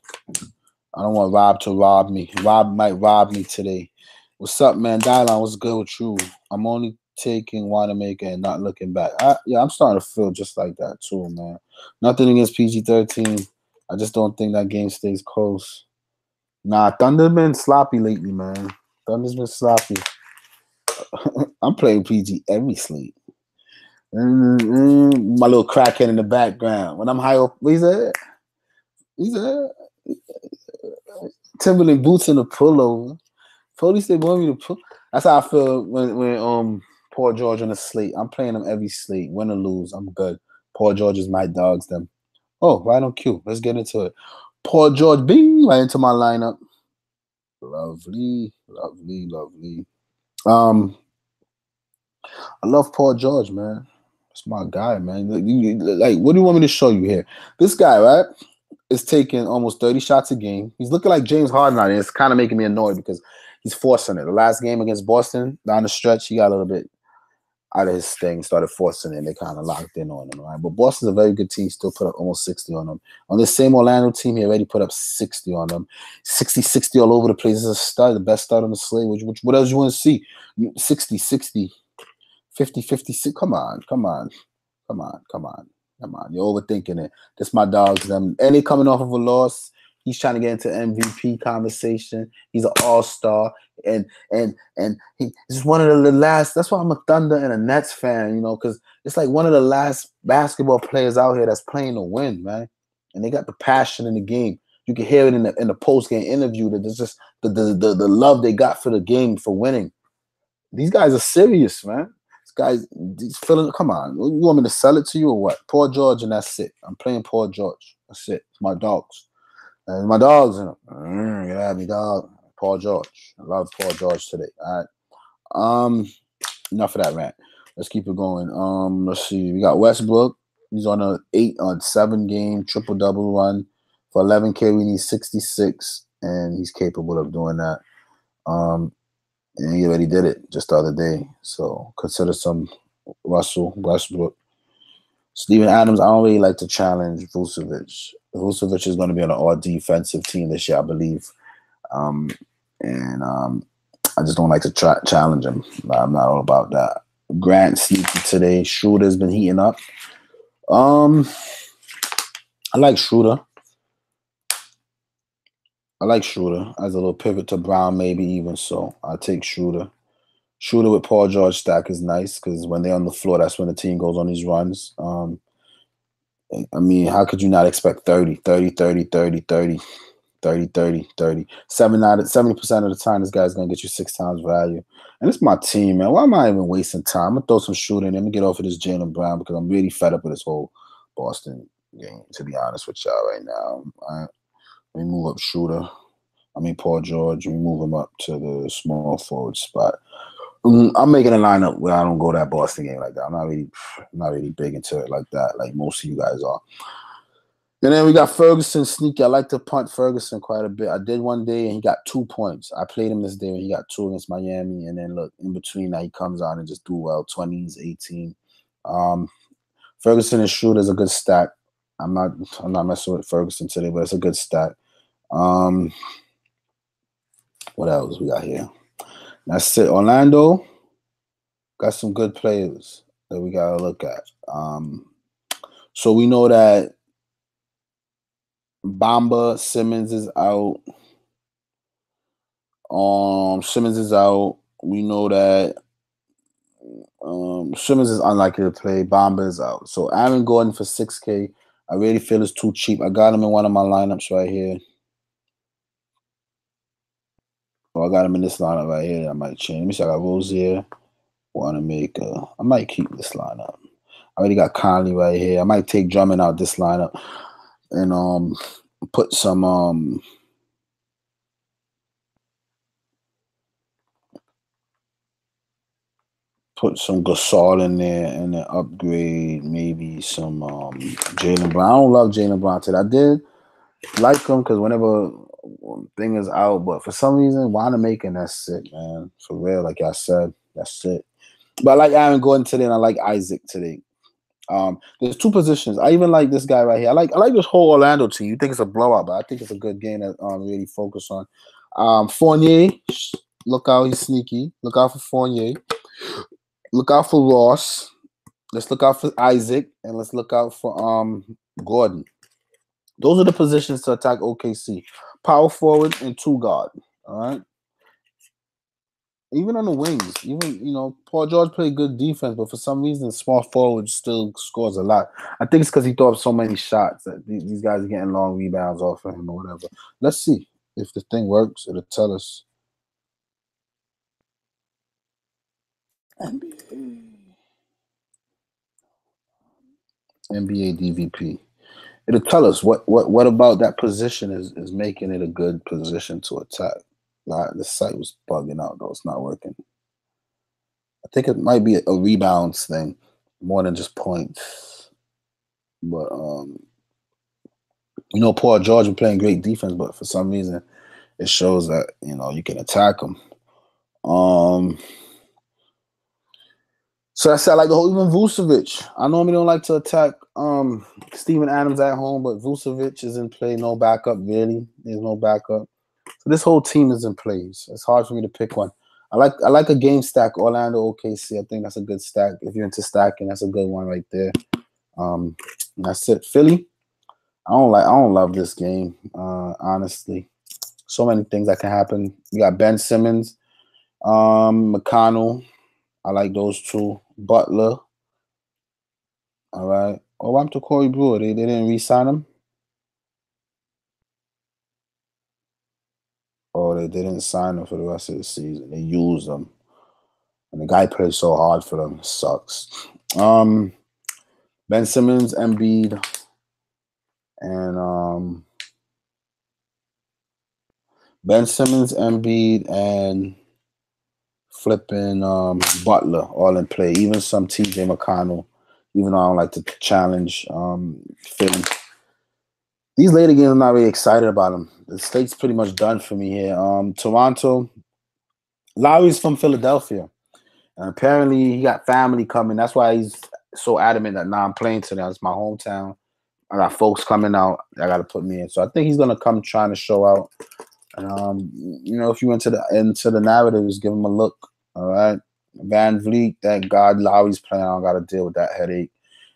I don't want Rob to rob me. Rob might rob me today. What's up, man? Dylon, what's good with you? I'm only taking Wanamaker and not looking back. I'm starting to feel just like that too, man. Nothing against PG-13. I just don't think that game stays close. Nah, Thunder's been sloppy lately, man. Thunder's been sloppy. I'm playing PG every sleep. My little crackhead in the background. When I'm high up, what he said? Timberland boots in the pullover. Police, they want me to pull. That's how I feel when Paul George on the slate. I'm playing him every slate. Win or lose, I'm good. Paul George is my dogs, them. Oh, right on cue. Let's get into it. Paul George, bing, right into my lineup. Lovely. I love Paul George, man. That's my guy, man. Like, what do you want me to show you here? This guy, right? is taking almost 30 shots a game. He's looking like James Harden out there. It's kind of making me annoyed because he's forcing it. The last game against Boston, down the stretch, he got a little bit out of his thing, started forcing it, and they kind of locked in on him, right? But Boston's a very good team, still put up almost 60 on them. On this same Orlando team, he already put up 60 on them. 60, 60 all over the place. This is a stud, the best stud on the slate. What else you want to see? 60, 60, 50, 56. Come on. You're overthinking it. That's my dogs. Them. And they coming off of a loss. He's trying to get into MVP conversation. He's an all-star. And he's one of the last. That's why I'm a Thunder and a Nets fan, you know, because it's like one of the last basketball players out here that's playing to win, man. And they got the passion in the game. You can hear it in the post-game interview that there's just the love they got for the game, for winning. These guys are serious, man. These guys, he's feeling. Come on, you want me to sell it to you or what? Paul George, and that's it. I'm playing Paul George. That's it. It's my dogs. And my dogs, you know. Yeah, me dog. Paul George. I love Paul George today. All right. Enough of that rant. Let's keep it going. Let's see. We got Westbrook. He's on a 7 game triple-double run. For 11K, we need 66, and he's capable of doing that. And he already did it just the other day. So consider some Westbrook. Steven Adams, I don't really like to challenge Vucevic. Vucevic is going to be on an all-defensive team this year, I believe. I just don't like to challenge him. I'm not all about that. Grant sneaky today. Schroeder's been heating up. I like Schroeder. As a little pivot to Brown, maybe even so. I'll take Schroeder. Schroeder with Paul George stack is nice because when they're on the floor, that's when the team goes on these runs. I mean, how could you not expect 30, 30, 30, 30, 30, 30, 30, 30? 70% of the time, this guy's going to get you 6 times value. And it's my team, man. Why am I even wasting time? I'm going to throw some Schroeder in. Let me get off of this Jaylen Brown because I'm really fed up with this whole Boston game, to be honest with y'all right now. Let me move up Schroeder. Paul George. We move him up to the small forward spot. I'm making a lineup where I don't go that Boston game like that. I'm not really big into it like that, like most of you guys are. And then we got Ferguson sneaky. I like to punt Ferguson quite a bit. I did one day and he got 2 points. I played him this day and he got 2 against Miami. And then look, in between that, he comes out and just do well, 20s, 18. Ferguson and Schroeder is a good stack. I'm not messing with Ferguson today, but it's a good stack. What else we got here? That's it. Orlando got some good players that we got to look at. So we know that Bamba Simmons is out. Simmons is out. We know that Simmons is unlikely to play. Bamba is out. So Aaron Gordon for 6K. I really feel it's too cheap. I got him in one of my lineups right here. I got him in this lineup right here. I might change. Let me see. I got Rozier, Wanamaker. I might keep this lineup. I already got Conley right here. I might take Drummond out this lineup and put some GASOL in there and then upgrade maybe some Jaylen Brown. I don't love Jaylen Brown today. I did like him because whenever thing is out, but for some reason, Wanamaker, that's it, man. For real, like I said, that's it. But I like Aaron Gordon today, and I like Isaac today. There's 2 positions. I even like this guy right here. I like this whole Orlando team. You think it's a blowout, but I think it's a good game that really focus on. Fournier, look out, he's sneaky. Look out for Fournier. Look out for Ross. Let's look out for Isaac, and let's look out for Gordon. Those are the positions to attack OKC. Power forward and 2 guard. All right. Even on the wings, Paul George played good defense, but for some reason, small forward still scores a lot. I think it's because he threw up so many shots that these guys are getting long rebounds off of him or whatever. Let's see if the thing works. It'll tell us. NBA DVP. It'll tell us what about that position is making it a good position to attack. The site was bugging out though; it's not working. I think it might be a rebounds thing more than just points. But You know, Paul George was playing great defense, but for some reason, it shows that, you know, you can attack him. So that's I like the whole even Vucevic. I normally don't like to attack Steven Adams at home, but Vucevic is in play. No backup, really. There's no backup. So this whole team is in play. So it's hard for me to pick one. I like a game stack, Orlando OKC. I think that's a good stack. If you're into stacking, that's a good one right there. That's it. Philly. I don't love this game, honestly. So many things that can happen. You got Ben Simmons, McConnell. I like those two. Butler. All right. Oh, what happened to Corey Brewer? They didn't re-sign him? Oh, they didn't sign him for the rest of the season. They used him. And the guy played so hard for them. It sucks. Ben Simmons, Embiid, and Ben Simmons, Embiid, and flipping Butler all in play. Even some TJ McConnell, even though I don't like to challenge Philly. These later games, I'm not really excited about them. The state's pretty much done for me here. Toronto, Lowry's from Philadelphia. And apparently he got family coming. That's why he's so adamant that I'm playing today. It's my hometown. I got folks coming out. I got to put me in. So I think he's going to come trying to show out. And, you know, if you went into the narratives, give him a look. All right. Van Vliet, thank God Lowry's playing. I don't got to deal with that headache.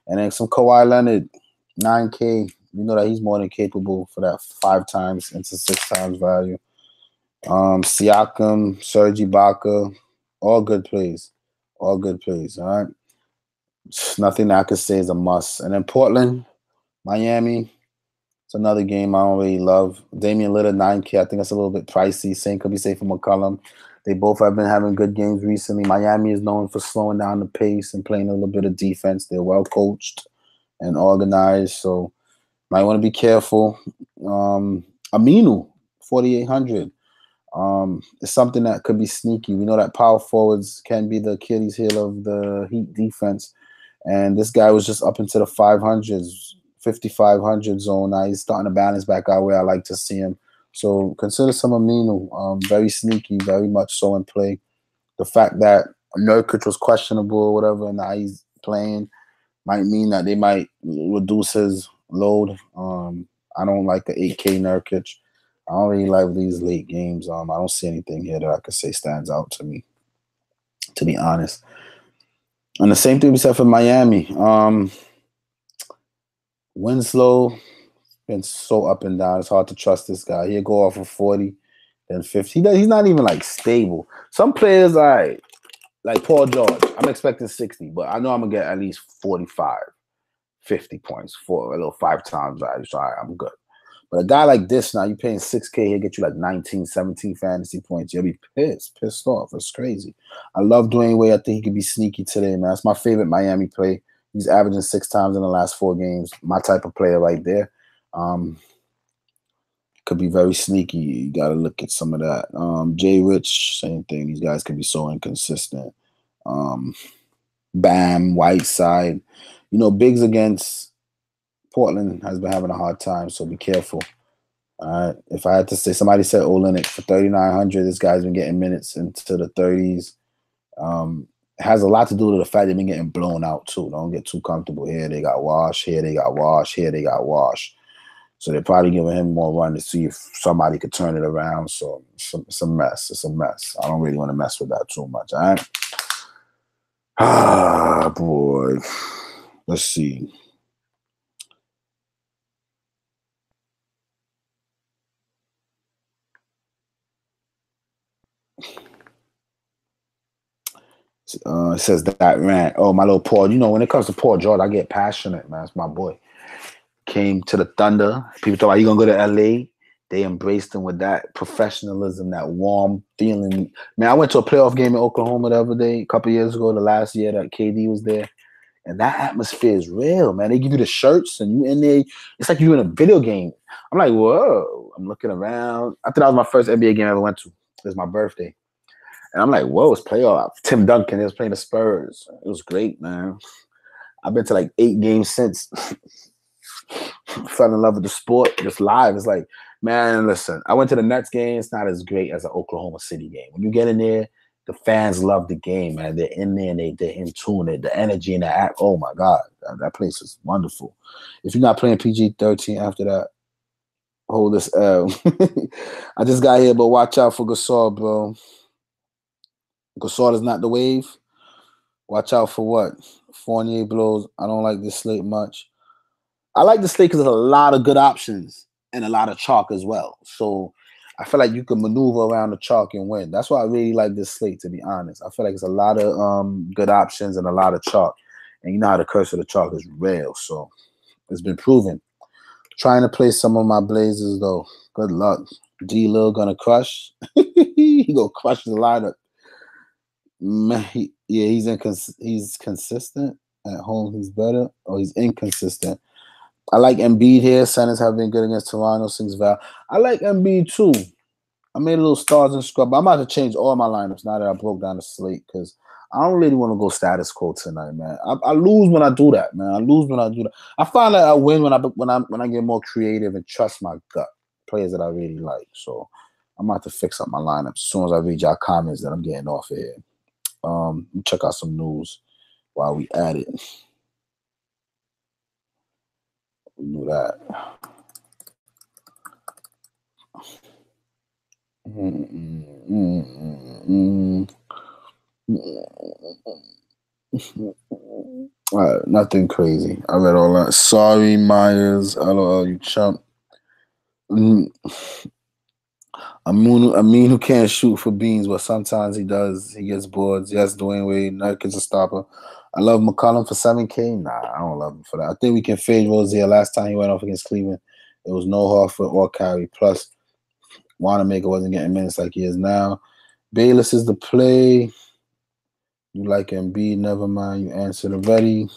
And then some Kawhi Leonard, 9K. You know that he's more than capable for that 5 times into 6 times value. Siakam, Serge Ibaka, all good plays. All good plays. All right. Nothing that I could say is a must. And then Portland, Miami. It's another game I don't really love. Damian Lillard, 9K. I think that's a little bit pricey. Same could be safe for McCollum. They both have been having good games recently. Miami is known for slowing down the pace and playing a little bit of defense. They're well coached and organized, so might want to be careful. Aminu, 4,800. It's something that could be sneaky. We know that power forwards can be the Achilles heel of the Heat defense, and this guy was just up into the 500s, 5,500 zone. Now he's starting to balance back out where I like to see him. So consider some Aminu. Very sneaky, very much so in play. The fact that Nurkic was questionable or whatever, and now he's playing, might mean that they might reduce his load. I don't like the 8K Nurkic. I don't really like these late games. I don't see anything here that I could say stands out to me, to be honest. And the same thing we said for Miami. Winslow been so up and down. It's hard to trust this guy. He'll go off of 40, then 50. He's not even like stable. Some players, like Paul George, I'm expecting 60, but I know I'm gonna get at least 45, 50 points for a little 5 times value. So I'm good. But a guy like this now, you're paying 6K, he'll get you like 19, 17 fantasy points. You'll be pissed off. It's crazy. I love Dwayne Wade. I think he could be sneaky today, man. That's my favorite Miami play. He's averaging 6 times in the last 4 games. My type of player right there. Could be very sneaky. You got to look at some of that. Jay Rich, same thing. These guys can be so inconsistent. Bam, Whiteside. You know, bigs against Portland has been having a hard time, so be careful. All right. If I had to say, somebody said Olynyk for 3,900. This guy's been getting minutes into the 30s. It has a lot to do with the fact they've been getting blown out too. Don't get too comfortable here. They got washed. Here they got washed. Here they got washed. So they're probably giving him more run to see if somebody could turn it around. So it's a mess. It's a mess. I don't really want to mess with that too much. All right. Ah, boy. Let's see. It says that rant. Oh, my little Paul. You know, when it comes to Paul George, I get passionate, man. It's my boy. Came to the Thunder. People thought, are you going to go to LA? They embraced him with that professionalism, that warm feeling. Man, I went to a playoff game in Oklahoma the other day, a couple years ago, the last year that KD was there. And that atmosphere is real, man. They give you the shirts and you in there. It's like you're in a video game. I'm like, whoa. I'm looking around. I think that was my first NBA game I ever went to. It was my birthday. And I'm like, whoa, it's playoff. Tim Duncan, he was playing the Spurs. It was great, man. I've been to like 8 games since. Fell in love with the sport. Just live. It's like, man, listen, I went to the Nets game. It's not as great as an Oklahoma City game. When you get in there, the fans love the game, man. They're in there and they're in tune. The energy and the act. Oh my God, that place is wonderful. If you're not playing PG-13 after that, hold this L. I just got here, but watch out for GASOL, bro. GASOL is not the wave. Watch out for what? Fournier blows. I don't like this slate much. I like the slate because there's a lot of good options and a lot of chalk as well. So I feel like you can maneuver around the chalk and win. That's why I really like this slate, to be honest. I feel like it's a lot of good options and a lot of chalk. And you know how the curse of the chalk is real. So it's been proven. Trying to play some of my Blazers, though. Good luck. D-Lil gonna crush. He gonna crush the lineup. Man, he's consistent. At home, he's better. Or he's inconsistent. I like Embiid here. Centers have been good against Toronto. Sings Val. I like Embiid too. I made a little stars and scrub. I'm about to change all my lineups now that I broke down the slate because I don't really want to go status quo tonight, man. I lose when I do that, man. I lose when I do that. I find that I win when I get more creative and trust my gut. Players that I really like. So I'm about to fix up my lineup as soon as I read y'all comments that I'm getting off of here. Check out some news while we at it. We knew that. All right, nothing crazy. I read all that. Sorry, Myers. LOL, you chump. Amin who can't shoot for beans, but sometimes he does. He gets boards. Yes, Dwayne Wade. Nurkic's a stopper. I love McCollum for 7K. Nah, I don't love him for that. I think we can fade Rozier. Last time he went off against Cleveland, it was no Horford or Kyrie. Plus, Wanamaker wasn't getting minutes like he is now. Bayless is the play. You like Embiid, never mind. You answered already.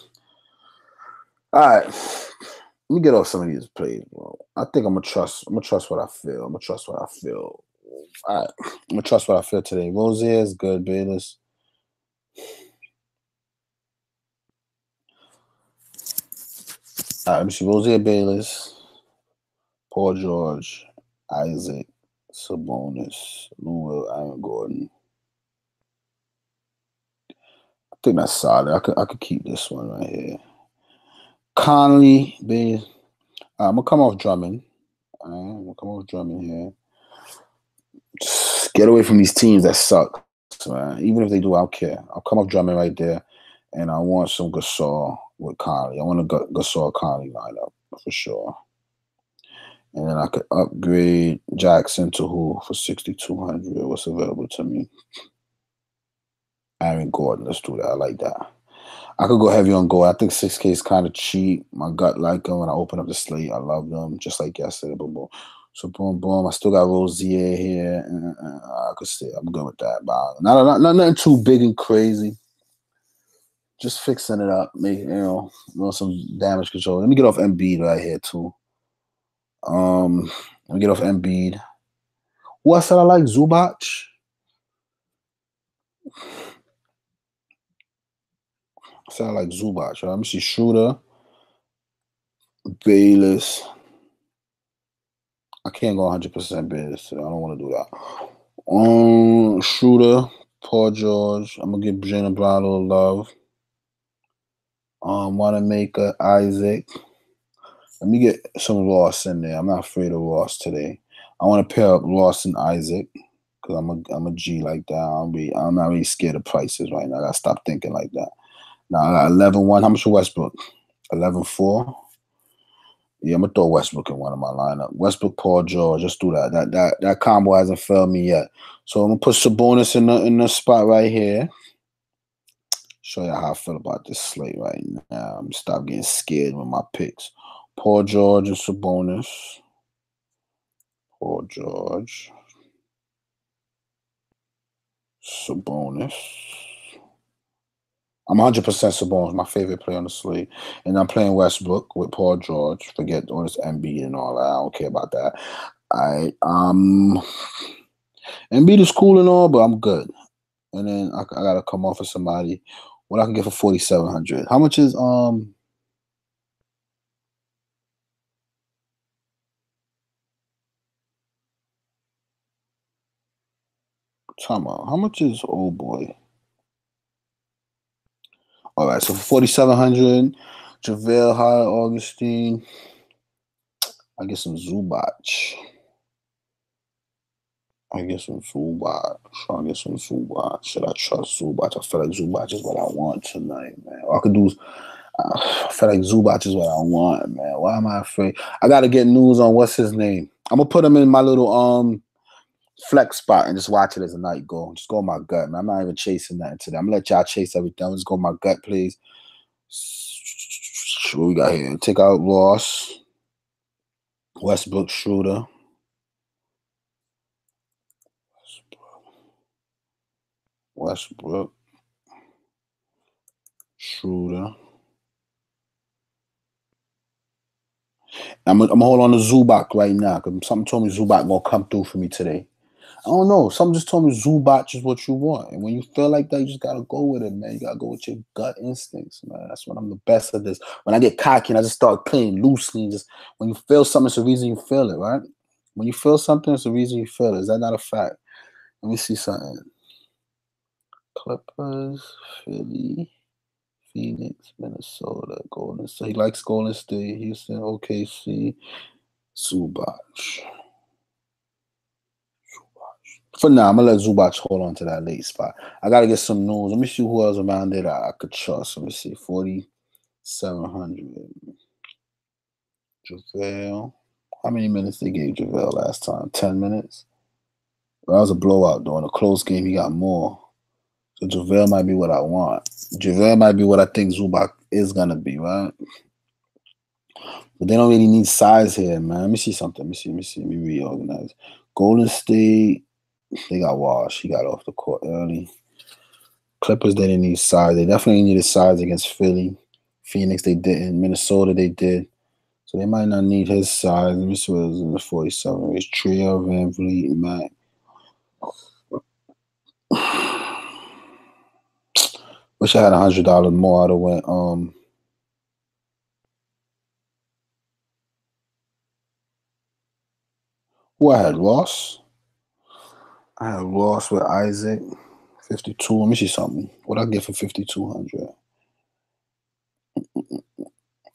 All right. Let me get off some of these plays, bro. I think I'm gonna trust what I feel. I'm gonna trust what I feel. All right. I'm gonna trust what I feel today. Rozier is good, Bayless. All right, let me see. Rozier, Bayless, Paul George, Isaac, Sabonis, Lou, Aaron Gordon. I think that's solid. I could keep this one right here. Conley, Bayless. I'm gonna come off Drummond. I'm gonna come off Drummond here. Just get away from these teams that suck, man. Even if they do, I don't care. I'll come off Drummond right there, and I want some GASOL with Conley. I want a GASOL Conley lineup for sure. And then I could upgrade Jackson to who for 6,200. What's available to me? Aaron Gordon. Let's do that. I like that. I could go heavy on gold. I think 6K is kind of cheap. My gut like them when I open up the slate. I love them, just like yesterday. Boom. So boom, boom. I still got Rozier here. I could say I'm good with that. But nothing too big and crazy. Just fixing it up, making some damage control. Let me get off Embiid right here too. Let me get off Embiid. Who I said I like? Zubac. I said I like Zubac. Right? Let me see. Schroeder. Bayless. I can't go 100% Bayless today. I don't want to do that. Schroeder. Paul George. I'm going to give Jaylen Brown a little love. Wanamaker. Isaac. Let me get some Ross in there. I'm not afraid of Ross today. I want to pair up Ross and Isaac because I'm a G like that. I'm not really scared of prices right now. I gotta stop thinking like that. Now I got 11-1. How much for Westbrook? 11-4. Yeah, I'm gonna throw Westbrook in one of my lineup. Westbrook, Paul George. Let's do that. That combo hasn't failed me yet. So I'm gonna put Sabonis in the spot right here. Show you how I feel about this slate right now. I'm gonna stop getting scared with my picks. Paul George and Sabonis. Paul George. Sabonis. I'm 100% Sabonis, my favorite player on the slate. And I'm playing Westbrook with Paul George. Forget all this Embiid and all that. I don't care about that. Embiid is cool and all, but I'm good. And then I gotta come off of somebody. What I can get for 4,700. How much is Time out. How much is old boy? All right, so for 4,700, JaVale, High, Augustine. I get some Zubac. Should I trust Zubac? I feel like Zubac is what I want tonight, man. All I could do is, I feel like Zubac is what I want, man. Why am I afraid? I got to get news on what's his name. I'm going to put him in my little flex spot and just watch it as the night go. Just go with my gut, man. I'm not even chasing nothing today. I'm going to let y'all chase everything. Let's go with my gut, please. What we got here? Take out Ross. Westbrook, Schroeder. Westbrook. Schroeder. I'm gonna hold on to Zubac right now because something told me Zubac gonna come through for me today. I don't know. Something just told me Zubac is what you want. And when you feel like that, you just gotta go with it, man. You gotta go with your gut instincts, man. That's when I'm the best at this. When I get cocky and I just start playing loosely, just when you feel something, it's the reason you feel it, right? When you feel something, it's the reason you feel it. Is that not a fact? Let me see something. Clippers, Philly, Phoenix, Minnesota, Golden State. He likes Golden State, Houston, OKC, Zubac. For now, I'm going to let Zubac hold on to that late spot. I got to get some news. Let me see who else around there that I could trust. Let me see. 4,700. JaVale. How many minutes they gave JaVale last time? 10 minutes? Well, that was a blowout, though. In a close game, he got more. So JaVale might be what I want. JaVale might be what I think Zubac is going to be, right? But they don't really need size here, man. Let me see something. Let me reorganize. Golden State, they got washed. He got off the court early. Clippers, they didn't need size. They definitely needed size against Philly. Phoenix, they didn't. Minnesota, they did. So they might not need his size. Let me see what was in the 47. It's Trio, Van Vliet, Mac. Wish I had $100 more. I'd have went. Who I had? Ross? I had Ross with Isaac. 52. Let me see something. What I get for 5,200?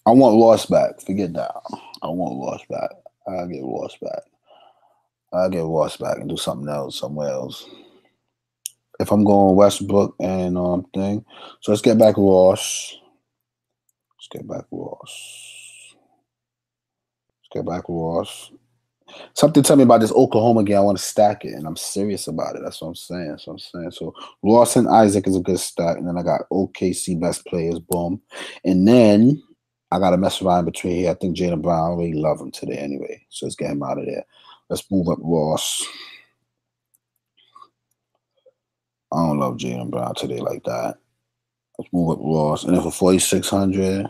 I want Ross back. Forget that. I want Ross back. I'll get Ross back. I'll get Ross back and do something else somewhere else. If I'm going Westbrook and thing. So let's get back Ross. Let's get back Ross. Something tell me about this Oklahoma game. I want to stack it, and I'm serious about it. That's what I'm saying. So Ross and Isaac is a good stack, and then I got OKC best players, boom. And then I got to mess around between here. I think Jaylen Brown, I really love him today anyway. So let's get him out of there. Let's move up Ross. I don't love Jaylen Brown today like that. Let's move up Ross. And then for 4,600,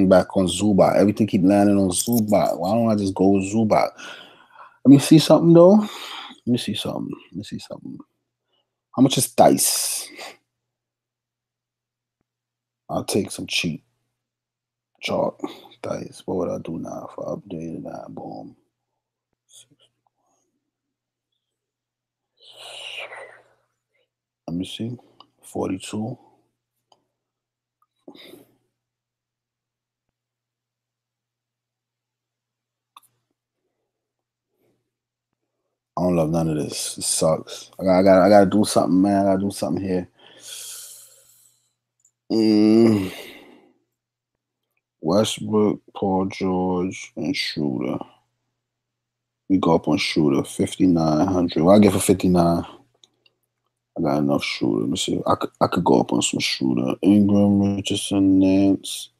back on Zubac. Everything keep landing on Zubac. Why don't I just go with Zubac? Let me see something, though. Let me see something. How much is Dice? I'll take some cheap chalk. Dice. What would I do now if I updated that? Boom. Let me see. 42. I don't love none of this. It sucks. I gotta do something, man. I gotta do something here. Westbrook, Paul George, and Schroeder. We go up on Schroeder, 5,900. What I get for 59? I got enough Schroeder. Let me see. I could go up on some Schroeder. Ingram, Richardson, Nance,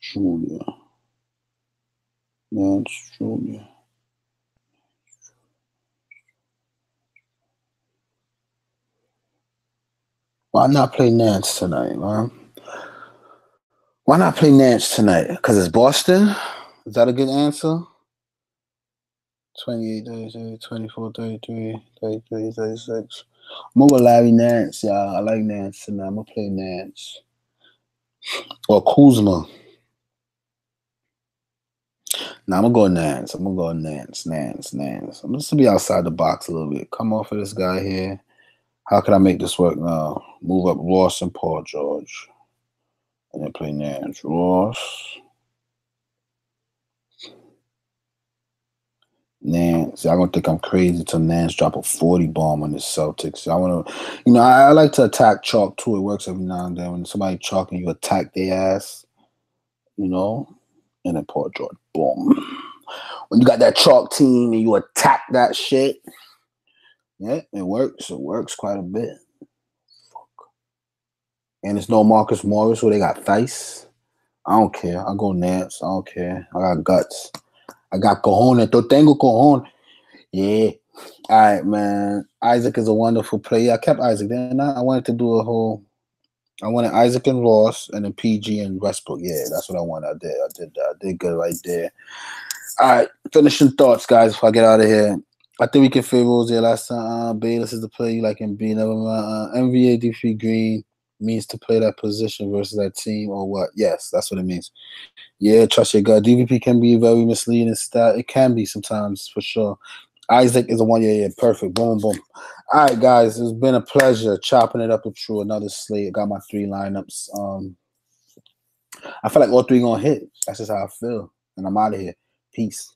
Jr. Why not play Nance tonight, man? Why not play Nance tonight? Because it's Boston? Is that a good answer? 28, 33, 24, 33, 33, 36. I'm going with Larry Nance, y'all. I like Nance tonight. I'm going to play Nance. Or Kuzma. Nah, I'm gonna go Nance. I'm gonna go Nance. I'm just to be outside the box a little bit. Come off of this guy here. How can I make this work now? Move up Ross and Paul George. And then play Nance. Ross. Nance. I don't think I'm crazy till Nance drop a 40 bomb on the Celtics. I want to, you know, I like to attack chalk too. It works every now and then. When somebody chalking, you attack their ass, you know, and then Paul George, boom. When you got that chalk team and you attack that shit, yeah, it works. It works quite a bit. Fuck. And it's no Marcus Morris, so they got Thice. I don't care. I'll go Nance. I don't care. I got guts. I got cojones. Yo tengo cojones. Yeah. All right, man. Isaac is a wonderful player. I kept Isaac. Then I wanted to do a whole. I wanted Isaac and Ross and then PG and Westbrook. Yeah, that's what I wanted. I did that. I did good right there. All right. Finishing thoughts, guys, before I get out of here. I think we can favor Rozier last time. Bayless is the player you like in B. Never mind. NBA DP Green means to play that position versus that team or what? Yes, that's what it means. Yeah, trust your gut. DVP can be very misleading stat. It can be sometimes, for sure. Isaac is a 1 year. Yeah, perfect. Boom, boom. All right, guys. It's been a pleasure chopping it up with you. Another slate. I got my 3 lineups. I feel like all 3 going to hit. That's just how I feel. And I'm out of here. Peace.